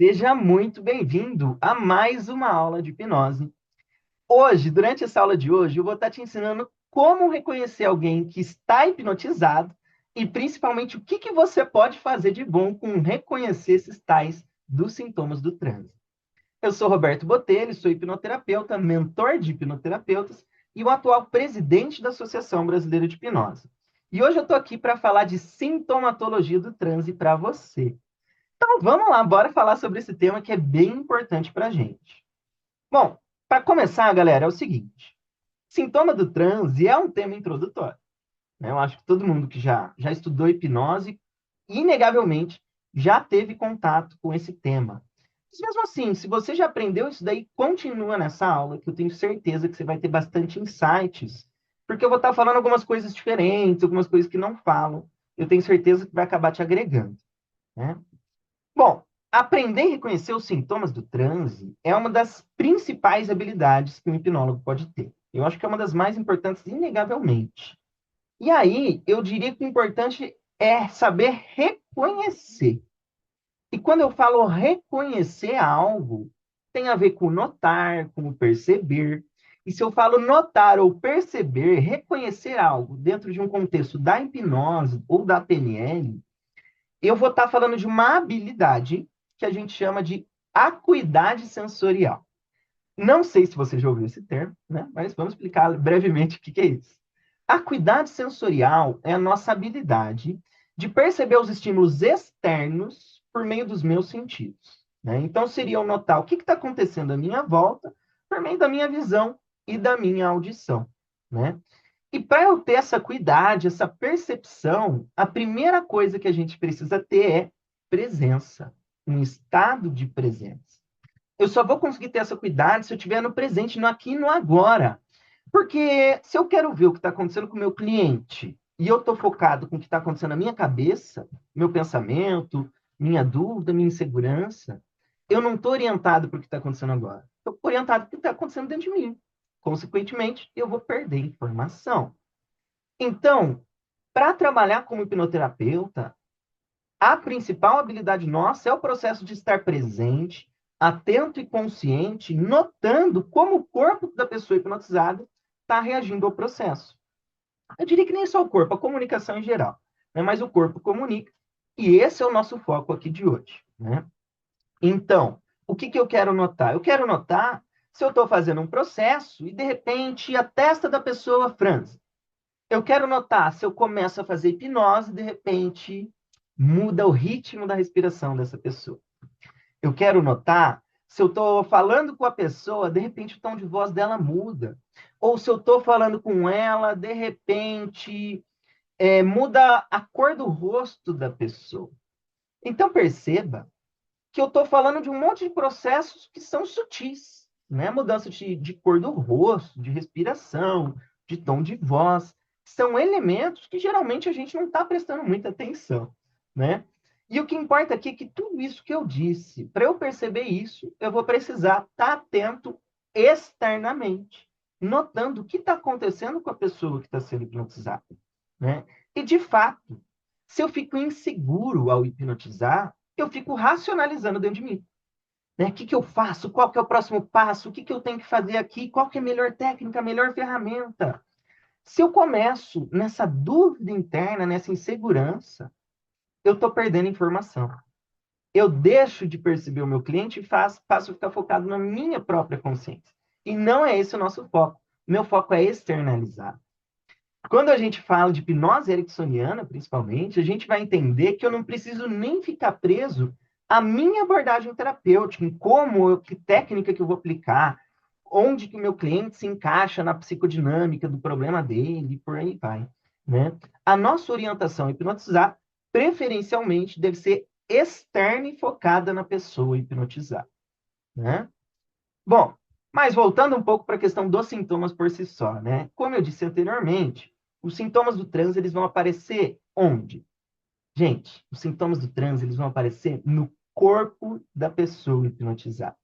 Seja muito bem-vindo a mais uma aula de hipnose. Hoje, durante essa aula de hoje, eu vou estar te ensinando como reconhecer alguém que está hipnotizado e, principalmente, o que você pode fazer de bom com reconhecer esses tais dos sintomas do transe. Eu sou Roberto Botelho, sou hipnoterapeuta, mentor de hipnoterapeutas e o atual presidente da Associação Brasileira de Hipnose. E hoje eu estou aqui para falar de sintomatologia do transe para você. Então, vamos lá, bora falar sobre esse tema que é bem importante para a gente. Bom, para começar, galera, é o seguinte: sintoma do transe é um tema introdutório, né? Eu acho que todo mundo que já estudou hipnose, inegavelmente, já teve contato com esse tema. Mas mesmo assim, se você já aprendeu isso daí, continua nessa aula, que eu tenho certeza que você vai ter bastante insights, porque eu vou estar falando algumas coisas diferentes, algumas coisas que não falam. Eu tenho certeza que vai acabar te agregando, né? Bom, aprender e reconhecer os sintomas do transe é uma das principais habilidades que um hipnólogo pode ter. Eu acho que é uma das mais importantes, inegavelmente. E aí, eu diria que o importante é saber reconhecer. E quando eu falo reconhecer algo, tem a ver com notar, com perceber. E se eu falo notar ou perceber, reconhecer algo dentro de um contexto da hipnose ou da PNL, eu vou estar falando de uma habilidade que a gente chama de acuidade sensorial. Não sei se você já ouviu esse termo, né? Mas vamos explicar brevemente o que é isso. Acuidade sensorial é a nossa habilidade de perceber os estímulos externos por meio dos meus sentidos, né? Então, seria eu notar o que está acontecendo à minha volta por meio da minha visão e da minha audição, né? E para eu ter essa acuidade, essa percepção, a primeira coisa que a gente precisa ter é presença, um estado de presença. Eu só vou conseguir ter essa acuidade se eu estiver no presente, no aqui e no agora. Porque se eu quero ver o que está acontecendo com o meu cliente e eu estou focado com o que está acontecendo na minha cabeça, meu pensamento, minha dúvida, minha insegurança, eu não estou orientado para o que está acontecendo agora. Estou orientado para o que está acontecendo dentro de mim. Consequentemente, eu vou perder informação. Então, para trabalhar como hipnoterapeuta, a principal habilidade nossa é o processo de estar presente, atento e consciente, notando como o corpo da pessoa hipnotizada está reagindo ao processo. Eu diria que nem só o corpo, a comunicação em geral, né? Mas o corpo comunica, e esse é o nosso foco aqui de hoje, né? Então, o que eu quero notar? Eu quero notar se eu estou fazendo um processo e, de repente, a testa da pessoa franze. Eu quero notar se eu começo a fazer hipnose, de repente muda o ritmo da respiração dessa pessoa. Eu quero notar se eu estou falando com a pessoa, de repente o tom de voz dela muda. Ou se eu estou falando com ela, de repente muda a cor do rosto da pessoa. Então perceba que eu estou falando de um monte de processos que são sutis, né? Mudança de cor do rosto, de respiração, de tom de voz. São elementos que geralmente a gente não está prestando muita atenção, né? E o que importa aqui é que tudo isso que eu disse, para eu perceber isso, eu vou precisar estar atento externamente, notando o que está acontecendo com a pessoa que está sendo hipnotizada, né? E, de fato, se eu fico inseguro ao hipnotizar, eu fico racionalizando dentro de mim. Né? O que eu faço? Qual que é o próximo passo? O que eu tenho que fazer aqui? Qual que é a melhor técnica, a melhor ferramenta? Se eu começo nessa dúvida interna, nessa insegurança, eu estou perdendo informação. Eu deixo de perceber o meu cliente e passo a ficar focado na minha própria consciência. E não é esse o nosso foco. Meu foco é externalizar. Quando a gente fala de hipnose ericksoniana, principalmente, a gente vai entender que eu não preciso nem ficar preso à minha abordagem terapêutica, em que técnica que eu vou aplicar, onde que o meu cliente se encaixa na psicodinâmica do problema dele, e por aí vai, né? A nossa orientação a hipnotizar, preferencialmente, deve ser externa e focada na pessoa hipnotizada, né? Bom, mas voltando um pouco para a questão dos sintomas por si só, né? Como eu disse anteriormente, os sintomas do transe eles vão aparecer onde? Gente, os sintomas do transe eles vão aparecer no corpo da pessoa hipnotizada.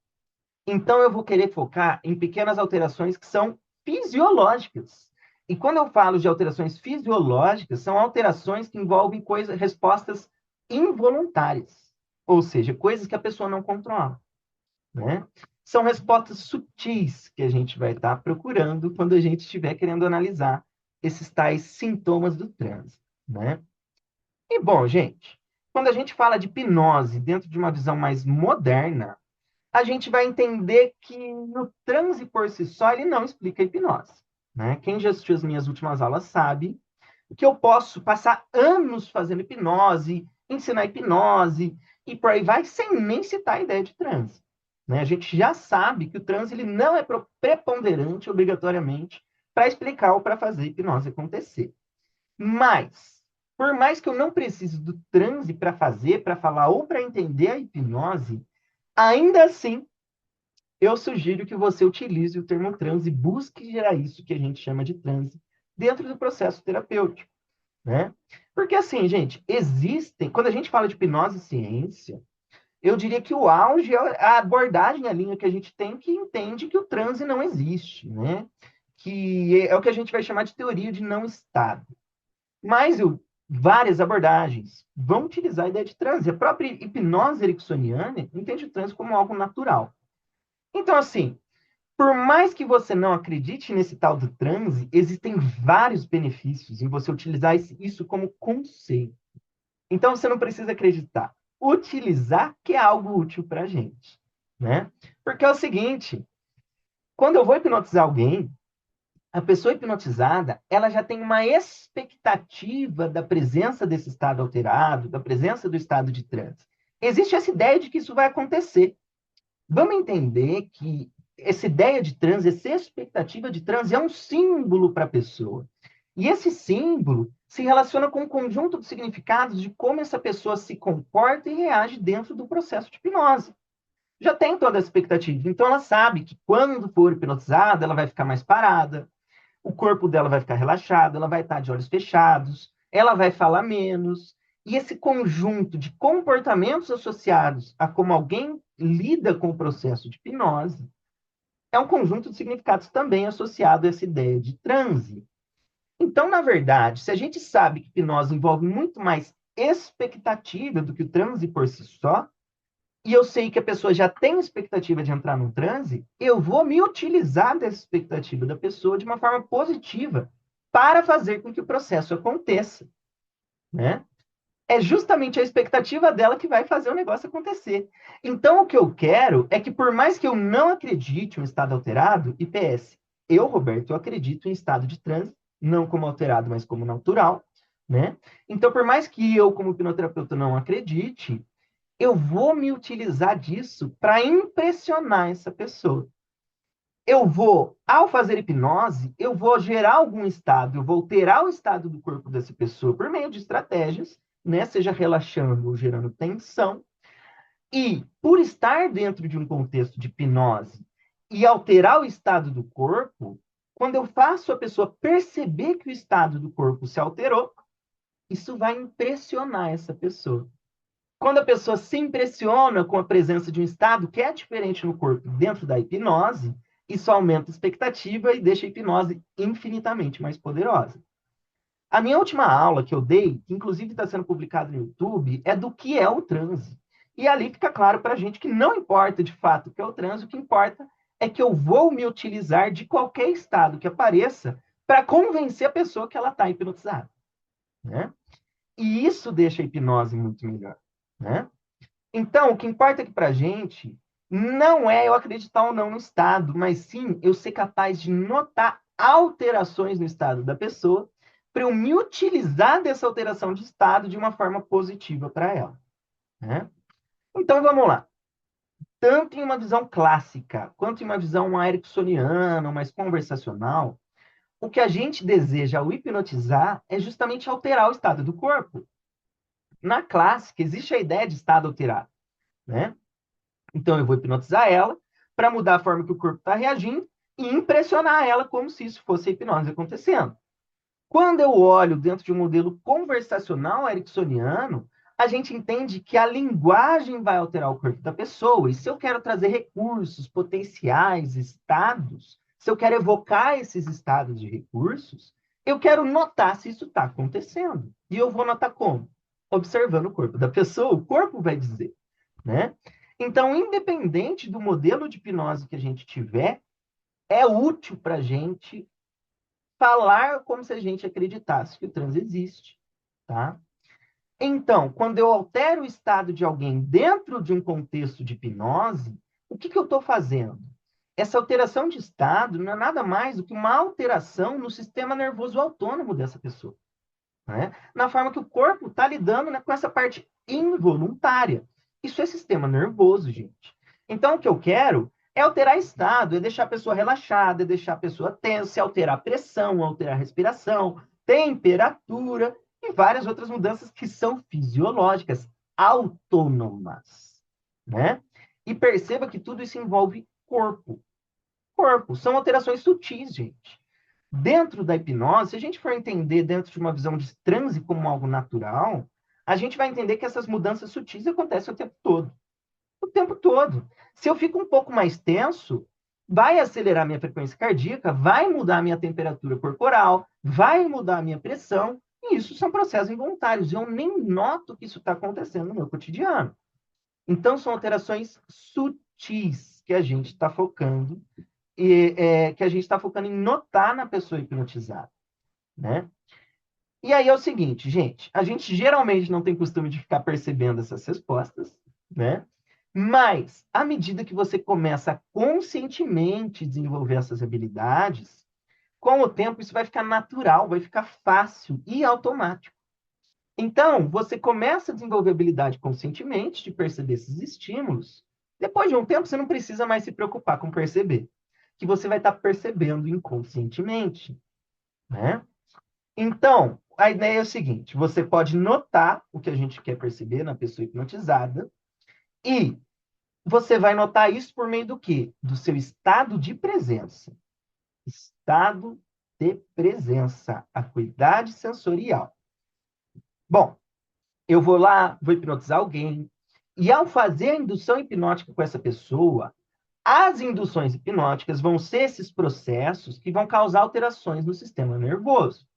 Então eu vou querer focar em pequenas alterações que são fisiológicas. E quando eu falo de alterações fisiológicas, são alterações que envolvem respostas involuntárias. ou seja, coisas que a pessoa não controla, né? São respostas sutis que a gente vai estar procurando quando a gente estiver querendo analisar esses tais sintomas do transe, né? E, bom, gente, quando a gente fala de hipnose dentro de uma visão mais moderna, a gente vai entender que o transe por si só, ele não explica a hipnose, né? Quem já assistiu as minhas últimas aulas sabe que eu posso passar anos fazendo hipnose, ensinar hipnose e por aí vai, sem nem citar a ideia de transe, né? A gente já sabe que o transe ele não é preponderante obrigatoriamente para explicar ou para fazer a hipnose acontecer. Mas, por mais que eu não precise do transe para fazer, para falar ou para entender a hipnose, ainda assim, eu sugiro que você utilize o termo transe e busque gerar isso que a gente chama de transe dentro do processo terapêutico, né? Porque assim, gente, existem, quando a gente fala de hipnose e ciência, eu diria que o auge é a abordagem, a linha que a gente tem que entende que o transe não existe, né? Que é o que a gente vai chamar de teoria de não estado. Mas várias abordagens vão utilizar a ideia de transe. A própria hipnose ericksoniana entende o transe como algo natural. Então, assim, por mais que você não acredite nesse tal do transe, existem vários benefícios em você utilizar isso como conceito. Então, você não precisa acreditar. Utilizar que é algo útil para a gente, né? Porque é o seguinte, quando eu vou hipnotizar alguém, a pessoa hipnotizada, ela já tem uma expectativa da presença desse estado alterado, da presença do estado de transe. Existe essa ideia de que isso vai acontecer. Vamos entender que essa ideia de transe, essa expectativa de transe é um símbolo para a pessoa. E esse símbolo se relaciona com um conjunto de significados de como essa pessoa se comporta e reage dentro do processo de hipnose. Já tem toda a expectativa. Então, ela sabe que quando for hipnotizada, ela vai ficar mais parada, o corpo dela vai ficar relaxado, ela vai estar de olhos fechados, ela vai falar menos. E esse conjunto de comportamentos associados a como alguém lida com o processo de hipnose é um conjunto de significados também associado a essa ideia de transe. Então, na verdade, se a gente sabe que hipnose envolve muito mais expectativa do que o transe por si só, e eu sei que a pessoa já tem expectativa de entrar num transe, eu vou me utilizar dessa expectativa da pessoa de uma forma positiva para fazer com que o processo aconteça, né? É justamente a expectativa dela que vai fazer o negócio acontecer. Então, o que eu quero é que, por mais que eu não acredite em um estado alterado, e PS, eu, Roberto, eu acredito em estado de transe, não como alterado, mas como natural, né? Então, por mais que eu, como hipnoterapeuta, não acredite, eu vou me utilizar disso para impressionar essa pessoa. Eu vou, ao fazer hipnose, eu vou gerar algum estado, eu vou alterar o estado do corpo dessa pessoa por meio de estratégias, né? Seja relaxando ou gerando tensão. E, por estar dentro de um contexto de hipnose e alterar o estado do corpo, quando eu faço a pessoa perceber que o estado do corpo se alterou, isso vai impressionar essa pessoa. Quando a pessoa se impressiona com a presença de um estado que é diferente no corpo dentro da hipnose, isso aumenta a expectativa e deixa a hipnose infinitamente mais poderosa. A minha última aula que eu dei, que inclusive está sendo publicada no YouTube, é do que é o transe. E ali fica claro para a gente que não importa de fato o que é o transe, o que importa é que eu vou me utilizar de qualquer estado que apareça para convencer a pessoa que ela está hipnotizada, né? E isso deixa a hipnose muito melhor, né? Então, o que importa aqui para a gente não é eu acreditar ou não no estado, mas sim eu ser capaz de notar alterações no estado da pessoa para eu me utilizar dessa alteração de estado de uma forma positiva para ela, né? Então, vamos lá. Tanto em uma visão clássica, quanto em uma visão ericksoniana, mais conversacional, o que a gente deseja ao hipnotizar é justamente alterar o estado do corpo. Na clássica, existe a ideia de estado alterado, né? Então, eu vou hipnotizar ela para mudar a forma que o corpo está reagindo e impressionar ela como se isso fosse a hipnose acontecendo. Quando eu olho dentro de um modelo conversacional ericksoniano, a gente entende que a linguagem vai alterar o corpo da pessoa. E se eu quero trazer recursos, potenciais, estados, se eu quero evocar esses estados de recursos, eu quero notar se isso está acontecendo. E eu vou notar como? Observando o corpo da pessoa, o corpo vai dizer. né? Então, independente do modelo de hipnose que a gente tiver, é útil para a gente falar como se a gente acreditasse que o transe existe, tá? Então, quando eu altero o estado de alguém dentro de um contexto de hipnose, o que eu estou fazendo? Essa alteração de estado não é nada mais do que uma alteração no sistema nervoso autônomo dessa pessoa, né? Na forma que o corpo está lidando, né, com essa parte involuntária. Isso é sistema nervoso, gente. Então, o que eu quero é alterar estado, é deixar a pessoa relaxada, é deixar a pessoa tensa, é alterar a pressão, alterar a respiração, temperatura e várias outras mudanças que são fisiológicas, autônomas, né? E perceba que tudo isso envolve corpo. Corpo. São alterações sutis, gente. Dentro da hipnose, se a gente for entender dentro de uma visão de transe como algo natural, a gente vai entender que essas mudanças sutis acontecem o tempo todo. O tempo todo. Se eu fico um pouco mais tenso, vai acelerar minha frequência cardíaca, vai mudar minha temperatura corporal, vai mudar minha pressão, e isso são processos involuntários. Eu nem noto que isso está acontecendo no meu cotidiano. Então, são alterações sutis que a gente está focando que a gente está focando em notar na pessoa hipnotizada, né? E aí é o seguinte, gente, a gente geralmente não tem costume de ficar percebendo essas respostas, né? Mas, à medida que você começa a conscientemente desenvolver essas habilidades, com o tempo isso vai ficar natural, vai ficar fácil e automático. Então, você começa a desenvolver habilidade conscientemente de perceber esses estímulos. Depois de um tempo, você não precisa mais se preocupar com perceber, que você vai estar percebendo inconscientemente, né? Então, a ideia é o seguinte: você pode notar o que a gente quer perceber na pessoa hipnotizada e você vai notar isso por meio do quê? Do seu estado de presença. Estado de presença, acuidade sensorial. Bom, eu vou lá, vou hipnotizar alguém, e ao fazer a indução hipnótica com essa pessoa, as induções hipnóticas vão ser esses processos que vão causar alterações no sistema nervoso.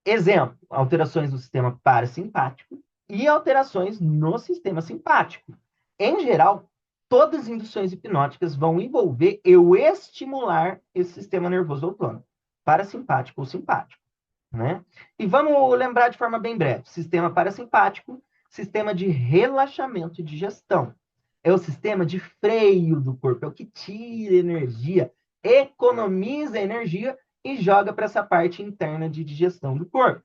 Exemplo, alterações no sistema parasimpático e alterações no sistema simpático. Em geral, todas as induções hipnóticas vão envolver eu estimular esse sistema nervoso autônomo, parasimpático ou simpático, né? E vamos lembrar de forma bem breve: sistema parasimpático, sistema de relaxamento e digestão. É o sistema de freio do corpo, é o que tira energia, economiza energia e joga para essa parte interna de digestão do corpo.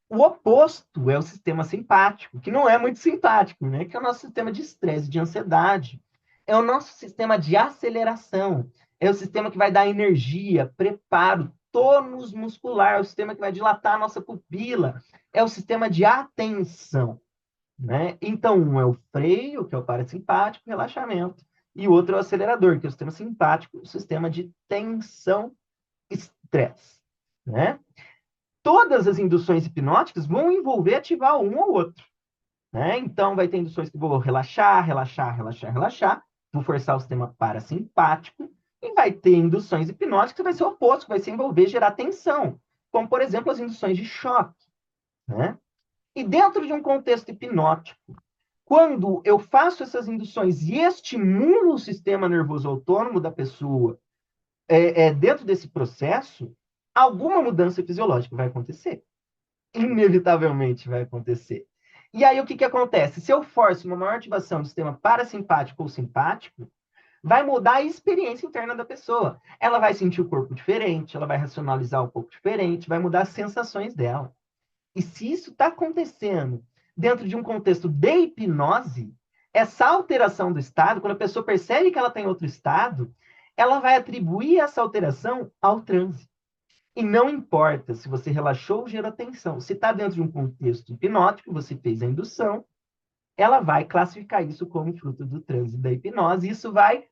O oposto é o sistema simpático, que não é muito simpático, né? Que é o nosso sistema de estresse, de ansiedade. É o nosso sistema de aceleração. É o sistema que vai dar energia, preparo, tônus muscular. É o sistema que vai dilatar a nossa pupila. É o sistema de atenção, né? Então, um é o freio, que é o parasimpático, relaxamento. E o outro é o acelerador, que é o sistema simpático, o sistema de tensão, estresse, né? Todas as induções hipnóticas vão envolver ativar um ou outro, né? Então, vai ter induções que vão relaxar, relaxar, relaxar, relaxar, vou forçar o sistema parasimpático, e vai ter induções hipnóticas que vai ser o oposto, que vai se envolver gerar tensão, como, por exemplo, as induções de choque, né? E dentro de um contexto hipnótico, quando eu faço essas induções e estimulo o sistema nervoso autônomo da pessoa dentro desse processo, alguma mudança fisiológica vai acontecer. Inevitavelmente vai acontecer. E aí, o que acontece? Se eu forço uma maior ativação do sistema parasimpático ou simpático, vai mudar a experiência interna da pessoa. Ela vai sentir o corpo diferente, ela vai racionalizar um pouco diferente, vai mudar as sensações dela. E se isso está acontecendo dentro de um contexto de hipnose, essa alteração do estado, quando a pessoa percebe que ela está em outro estado, ela vai atribuir essa alteração ao transe. E não importa se você relaxou ou gerou tensão. Se está dentro de um contexto hipnótico, você fez a indução, ela vai classificar isso como fruto do transe da hipnose. E isso vai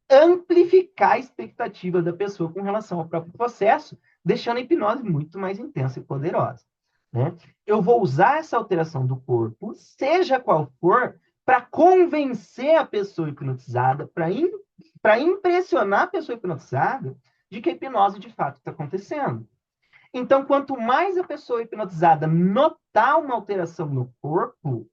amplificar a expectativa da pessoa com relação ao próprio processo, deixando a hipnose muito mais intensa e poderosa, né? Eu vou usar essa alteração do corpo, seja qual for, para convencer a pessoa hipnotizada, para impressionar a pessoa hipnotizada de que a hipnose de fato está acontecendo. Então, quanto mais a pessoa hipnotizada notar uma alteração no corpo,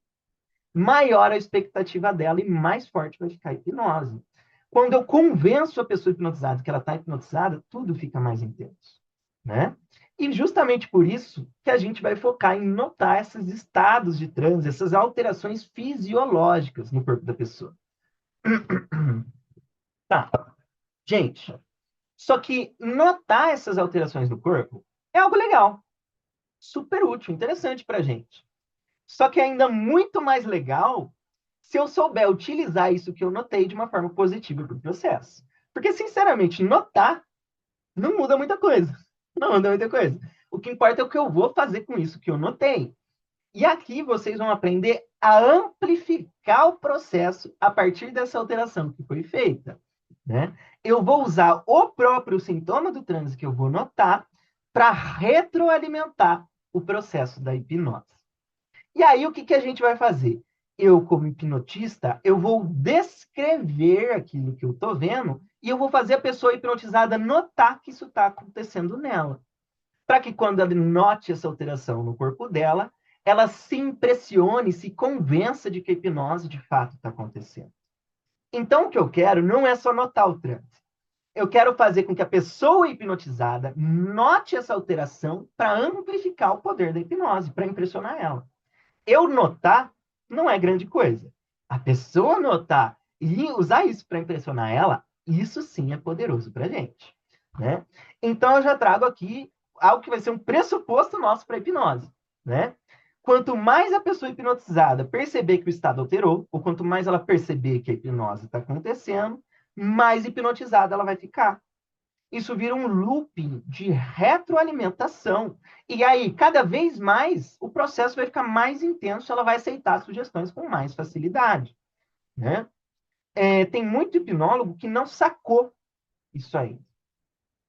maior a expectativa dela e mais forte vai ficar a hipnose. Quando eu convenço a pessoa hipnotizada que ela está hipnotizada, tudo fica mais intenso, né? E justamente por isso que a gente vai focar em notar esses estados de transe, essas alterações fisiológicas no corpo da pessoa. Tá, gente, só que notar essas alterações no corpo é algo legal, super útil, interessante para a gente. Só que é ainda muito mais legal se eu souber utilizar isso que eu notei de uma forma positiva para o processo. Porque, sinceramente, notar não muda muita coisa. Não muda muita coisa. O que importa é o que eu vou fazer com isso que eu notei. E aqui vocês vão aprender a amplificar o processo a partir dessa alteração que foi feita, né? Eu vou usar o próprio sintoma do transe que eu vou notar para retroalimentar o processo da hipnose. E aí, o que, que a gente vai fazer? Eu, como hipnotista, eu vou descrever aquilo que eu estou vendo e eu vou fazer a pessoa hipnotizada notar que isso está acontecendo nela. Para que quando ela note essa alteração no corpo dela, ela se impressione, se convença de que a hipnose de fato está acontecendo. Então, o que eu quero não é só notar o transe. Eu quero fazer com que a pessoa hipnotizada note essa alteração para amplificar o poder da hipnose, para impressionar ela. Eu notar não é grande coisa. A pessoa notar e usar isso para impressionar ela, isso sim é poderoso para a gente, né? Então eu já trago aqui algo que vai ser um pressuposto nosso para a hipnose, né? Quanto mais a pessoa hipnotizada perceber que o estado alterou, ou quanto mais ela perceber que a hipnose está acontecendo, mais hipnotizada ela vai ficar. Isso vira um looping de retroalimentação. E aí, cada vez mais, o processo vai ficar mais intenso, ela vai aceitar sugestões com mais facilidade, né? Tem muito hipnólogo que não sacou isso aí,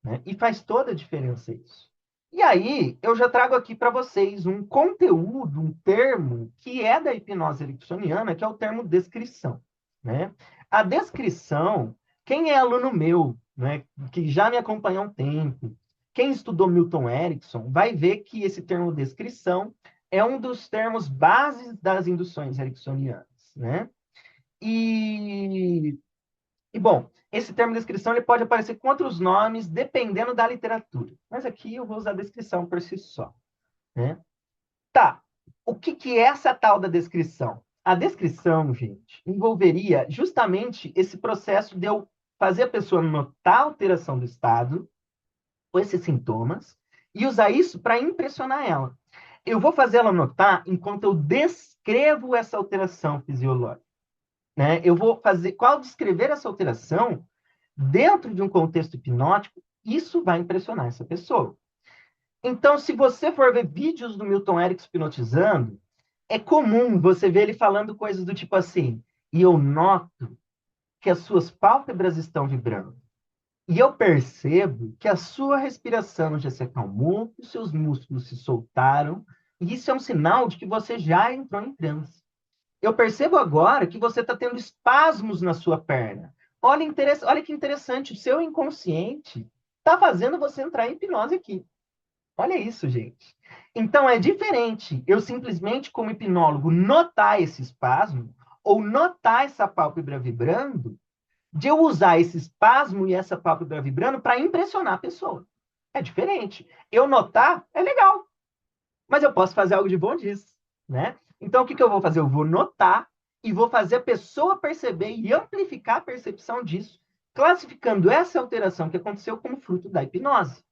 né? E faz toda a diferença isso. E aí, eu já trago aqui para vocês um conteúdo, um termo que é da hipnose ericksoniana, que é o termo descrição, né? A descrição, quem é aluno meu, né, que já me acompanha há um tempo, quem estudou Milton Erickson, vai ver que esse termo descrição é um dos termos bases das induções ericksonianas, né? E bom, esse termo descrição ele pode aparecer com outros nomes, dependendo da literatura. Mas aqui eu vou usar a descrição por si só, né? Tá, o que, que é essa tal da descrição? A descrição, gente, envolveria justamente esse processo de eu fazer a pessoa notar a alteração do estado, ou esses sintomas, e usar isso para impressionar ela. Eu vou fazer ela notar enquanto eu descrevo essa alteração fisiológica, né? Eu vou fazer, qual descrever essa alteração, dentro de um contexto hipnótico, isso vai impressionar essa pessoa. Então, se você for ver vídeos do Milton Erickson hipnotizando, é comum você ver ele falando coisas do tipo assim, e eu noto que as suas pálpebras estão vibrando. E eu percebo que a sua respiração já se acalmou, que os seus músculos se soltaram, e isso é um sinal de que você já entrou em transe. Eu percebo agora que você está tendo espasmos na sua perna. Olha que interessante, o seu inconsciente está fazendo você entrar em hipnose aqui. Olha isso, gente. Então é diferente eu simplesmente, como hipnólogo, notar esse espasmo ou notar essa pálpebra vibrando, de eu usar esse espasmo e essa pálpebra vibrando para impressionar a pessoa. É diferente. Eu notar é legal, mas eu posso fazer algo de bom disso, né? Então, o que, que eu vou fazer? Eu vou notar e vou fazer a pessoa perceber e amplificar a percepção disso, classificando essa alteração que aconteceu como fruto da hipnose.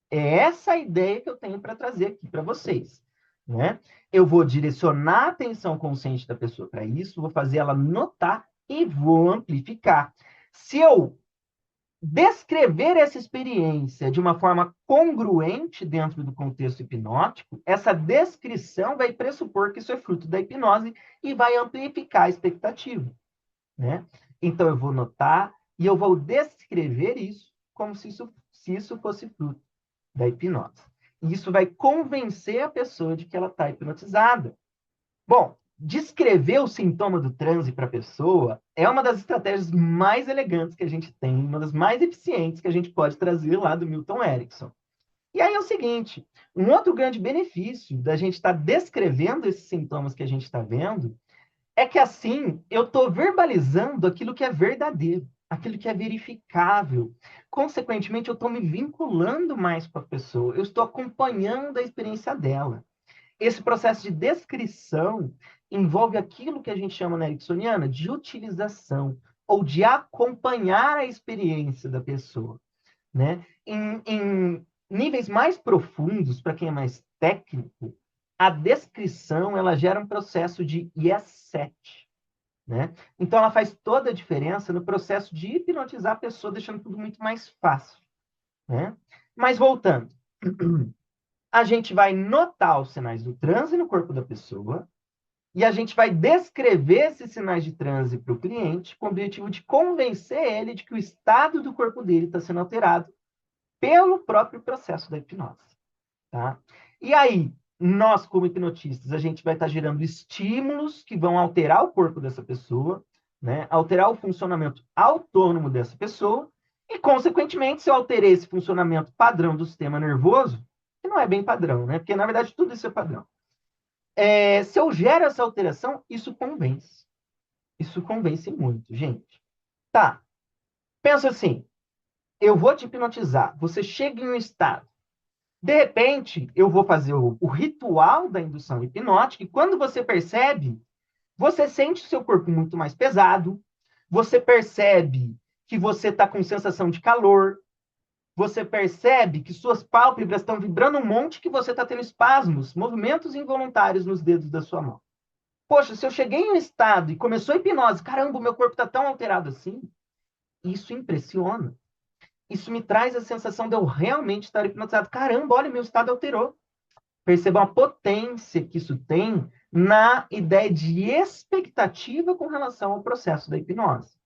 É essa a ideia que eu tenho para trazer aqui para vocês, né? Eu vou direcionar a atenção consciente da pessoa para isso, vou fazer ela notar e vou amplificar. Se eu descrever essa experiência de uma forma congruente dentro do contexto hipnótico, essa descrição vai pressupor que isso é fruto da hipnose e vai amplificar a expectativa, né? Então, eu vou notar e eu vou descrever isso como se isso fosse fruto da hipnose. E isso vai convencer a pessoa de que ela está hipnotizada. Bom, descrever o sintoma do transe para a pessoa é uma das estratégias mais elegantes que a gente tem, uma das mais eficientes que a gente pode trazer lá do Milton Erickson. E aí é o seguinte, um outro grande benefício da gente estar descrevendo esses sintomas que a gente está vendo É que assim, eu estou verbalizando aquilo que é verdadeiro, aquilo que é verificável. Consequentemente, eu estou me vinculando mais com a pessoa, eu estou acompanhando a experiência dela. Esse processo de descrição envolve aquilo que a gente chama na Ericksoniana de utilização, ou de acompanhar a experiência da pessoa, né? Em níveis mais profundos, para quem é mais técnico, a descrição ela gera um processo de yes set, né? Então ela faz toda a diferença no processo de hipnotizar a pessoa, deixando tudo muito mais fácil, né? Mas voltando, a gente vai notar os sinais do transe no corpo da pessoa e a gente vai descrever esses sinais de transe para o cliente com o objetivo de convencer ele de que o estado do corpo dele está sendo alterado pelo próprio processo da hipnose, tá? E aí, nós, como hipnotistas, a gente vai estar gerando estímulos que vão alterar o corpo dessa pessoa, né? Alterar o funcionamento autônomo dessa pessoa, e, consequentemente, se eu alterei esse funcionamento padrão do sistema nervoso, que não é bem padrão, né? Porque, na verdade, tudo isso é padrão. Se eu gero essa alteração, isso convence. Isso convence muito, gente. Tá, pensa assim, eu vou te hipnotizar, você chega em um estado. De repente, eu vou fazer o ritual da indução hipnótica e quando você percebe, você sente o seu corpo muito mais pesado, você percebe que você está com sensação de calor, você percebe que suas pálpebras estão vibrando um monte, que você está tendo espasmos, movimentos involuntários nos dedos da sua mão. Poxa, se eu cheguei em um estado e começou a hipnose, caramba, o meu corpo está tão alterado assim, isso impressiona. Isso me traz a sensação de eu realmente estar hipnotizado. Caramba, olha, meu estado alterou. Percebam a potência que isso tem na ideia de expectativa com relação ao processo da hipnose,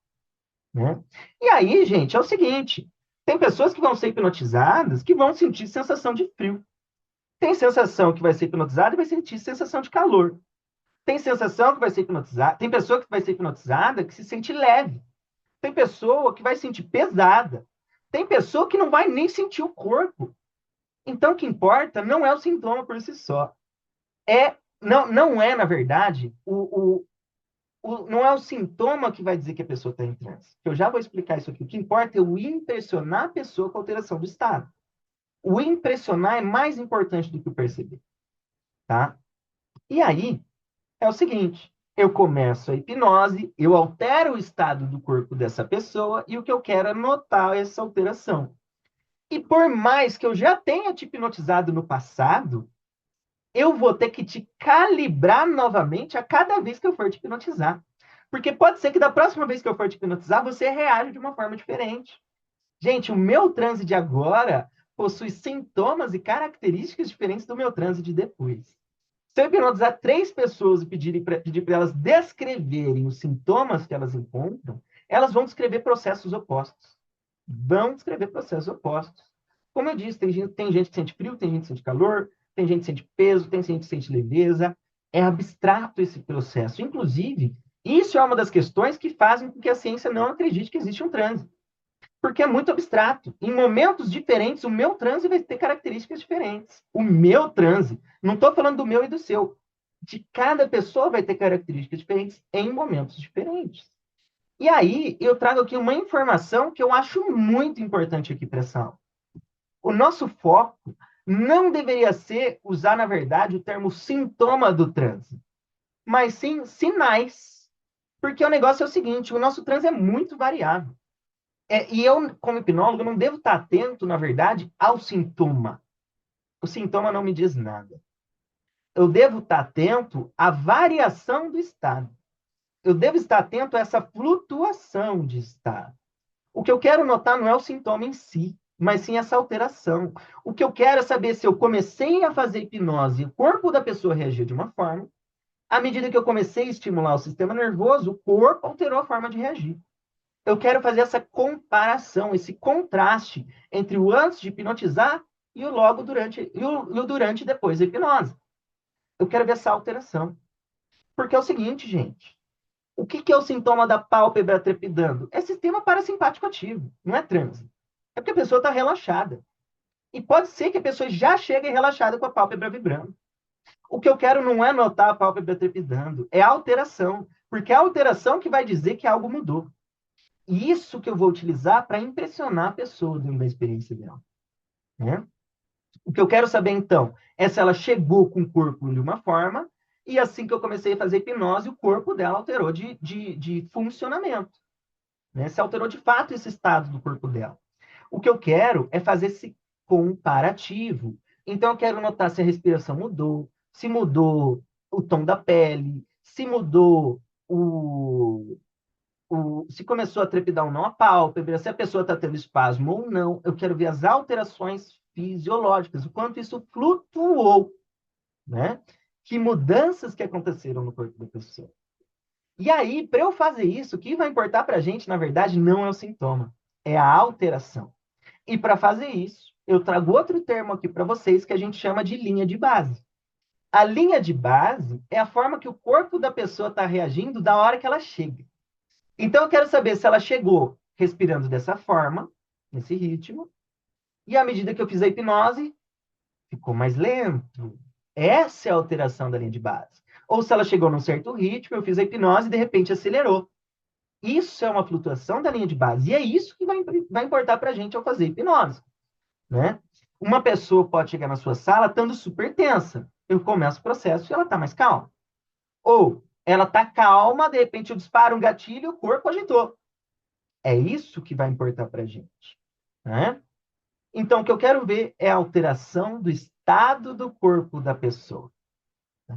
né? E aí, gente, é o seguinte, tem pessoas que vão ser hipnotizadas que vão sentir sensação de frio. Tem sensação que vai ser hipnotizada e vai sentir sensação de calor. Tem sensação que vai ser hipnotizada, tem pessoa que vai ser hipnotizada que se sente leve. Tem pessoa que vai sentir pesada. Tem pessoa que não vai nem sentir o corpo. Então, o que importa não é o sintoma por si só. Não é, na verdade, não é o sintoma que vai dizer que a pessoa está em transe. Eu já vou explicar isso aqui. O que importa é o impressionar a pessoa com a alteração do estado. O impressionar é mais importante do que o perceber. Tá? E aí, é o seguinte, eu começo a hipnose, eu altero o estado do corpo dessa pessoa e o que eu quero é notar essa alteração. E por mais que eu já tenha te hipnotizado no passado, eu vou ter que te calibrar novamente a cada vez que eu for te hipnotizar. Porque pode ser que da próxima vez que eu for te hipnotizar, você reage de uma forma diferente. Gente, o meu transe de agora possui sintomas e características diferentes do meu transe de depois. Se eu hipnotizar 3 pessoas e pedir para elas descreverem os sintomas que elas encontram, elas vão descrever processos opostos. Vão descrever processos opostos. Como eu disse, tem gente que sente frio, tem gente que sente calor, tem gente que sente peso, tem gente que sente leveza. É abstrato esse processo. Inclusive, isso é uma das questões que fazem com que a ciência não acredite que existe um transe. Porque é muito abstrato. Em momentos diferentes, o meu transe vai ter características diferentes. O meu transe. Não estou falando do meu e do seu. De cada pessoa vai ter características diferentes em momentos diferentes. E aí, eu trago aqui uma informação que eu acho muito importante aqui para essa aula. O nosso foco não deveria ser usar, na verdade, o termo sintoma do transe, mas sim sinais. Porque o negócio é o seguinte, o nosso transe é muito variável. E eu, como hipnólogo, não devo estar atento, na verdade, ao sintoma. O sintoma não me diz nada. Eu devo estar atento à variação do estado. Eu devo estar atento a essa flutuação de estado. O que eu quero notar não é o sintoma em si, mas sim essa alteração. O que eu quero é saber se eu comecei a fazer hipnose e o corpo da pessoa reagiu de uma forma, à medida que eu comecei a estimular o sistema nervoso, o corpo alterou a forma de reagir. Eu quero fazer essa comparação, esse contraste entre o antes de hipnotizar e o logo durante e o durante e depois da hipnose. Eu quero ver essa alteração. Porque é o seguinte, gente. O que é o sintoma da pálpebra trepidando? É sistema parasimpático ativo, não é transe. É porque a pessoa está relaxada. E pode ser que a pessoa já chegue relaxada com a pálpebra vibrando. O que eu quero não é notar a pálpebra trepidando, é a alteração, porque é a alteração que vai dizer que algo mudou. E isso que eu vou utilizar para impressionar a pessoa dentro da experiência dela, né? O que eu quero saber, então, é se ela chegou com o corpo de uma forma, e assim que eu comecei a fazer hipnose, o corpo dela alterou de funcionamento, né? Se alterou de fato esse estado do corpo dela. O que eu quero é fazer esse comparativo. Então, eu quero notar se a respiração mudou, se mudou o tom da pele, se mudou se começou a trepidar ou não a pálpebra, se a pessoa está tendo espasmo ou não. Eu quero ver as alterações fisiológicas, o quanto isso flutuou, né? Que mudanças que aconteceram no corpo da pessoa. E aí, para eu fazer isso, o que vai importar para a gente, na verdade, não é o sintoma, é a alteração. E para fazer isso, eu trago outro termo aqui para vocês que a gente chama de linha de base. A linha de base é a forma que o corpo da pessoa está reagindo da hora que ela chega. Então, eu quero saber se ela chegou respirando dessa forma, nesse ritmo, e à medida que eu fiz a hipnose, ficou mais lento. Essa é a alteração da linha de base. Ou se ela chegou num certo ritmo, eu fiz a hipnose e de repente acelerou. Isso é uma flutuação da linha de base. E é isso que vai importar para a gente ao fazer hipnose, né? Uma pessoa pode chegar na sua sala estando super tensa. Eu começo o processo e ela está mais calma. Ou ela está calma, de repente eu disparo um gatilho e o corpo agitou. É isso que vai importar para a gente, né? Então, o que eu quero ver é a alteração do estado do corpo da pessoa. Tá?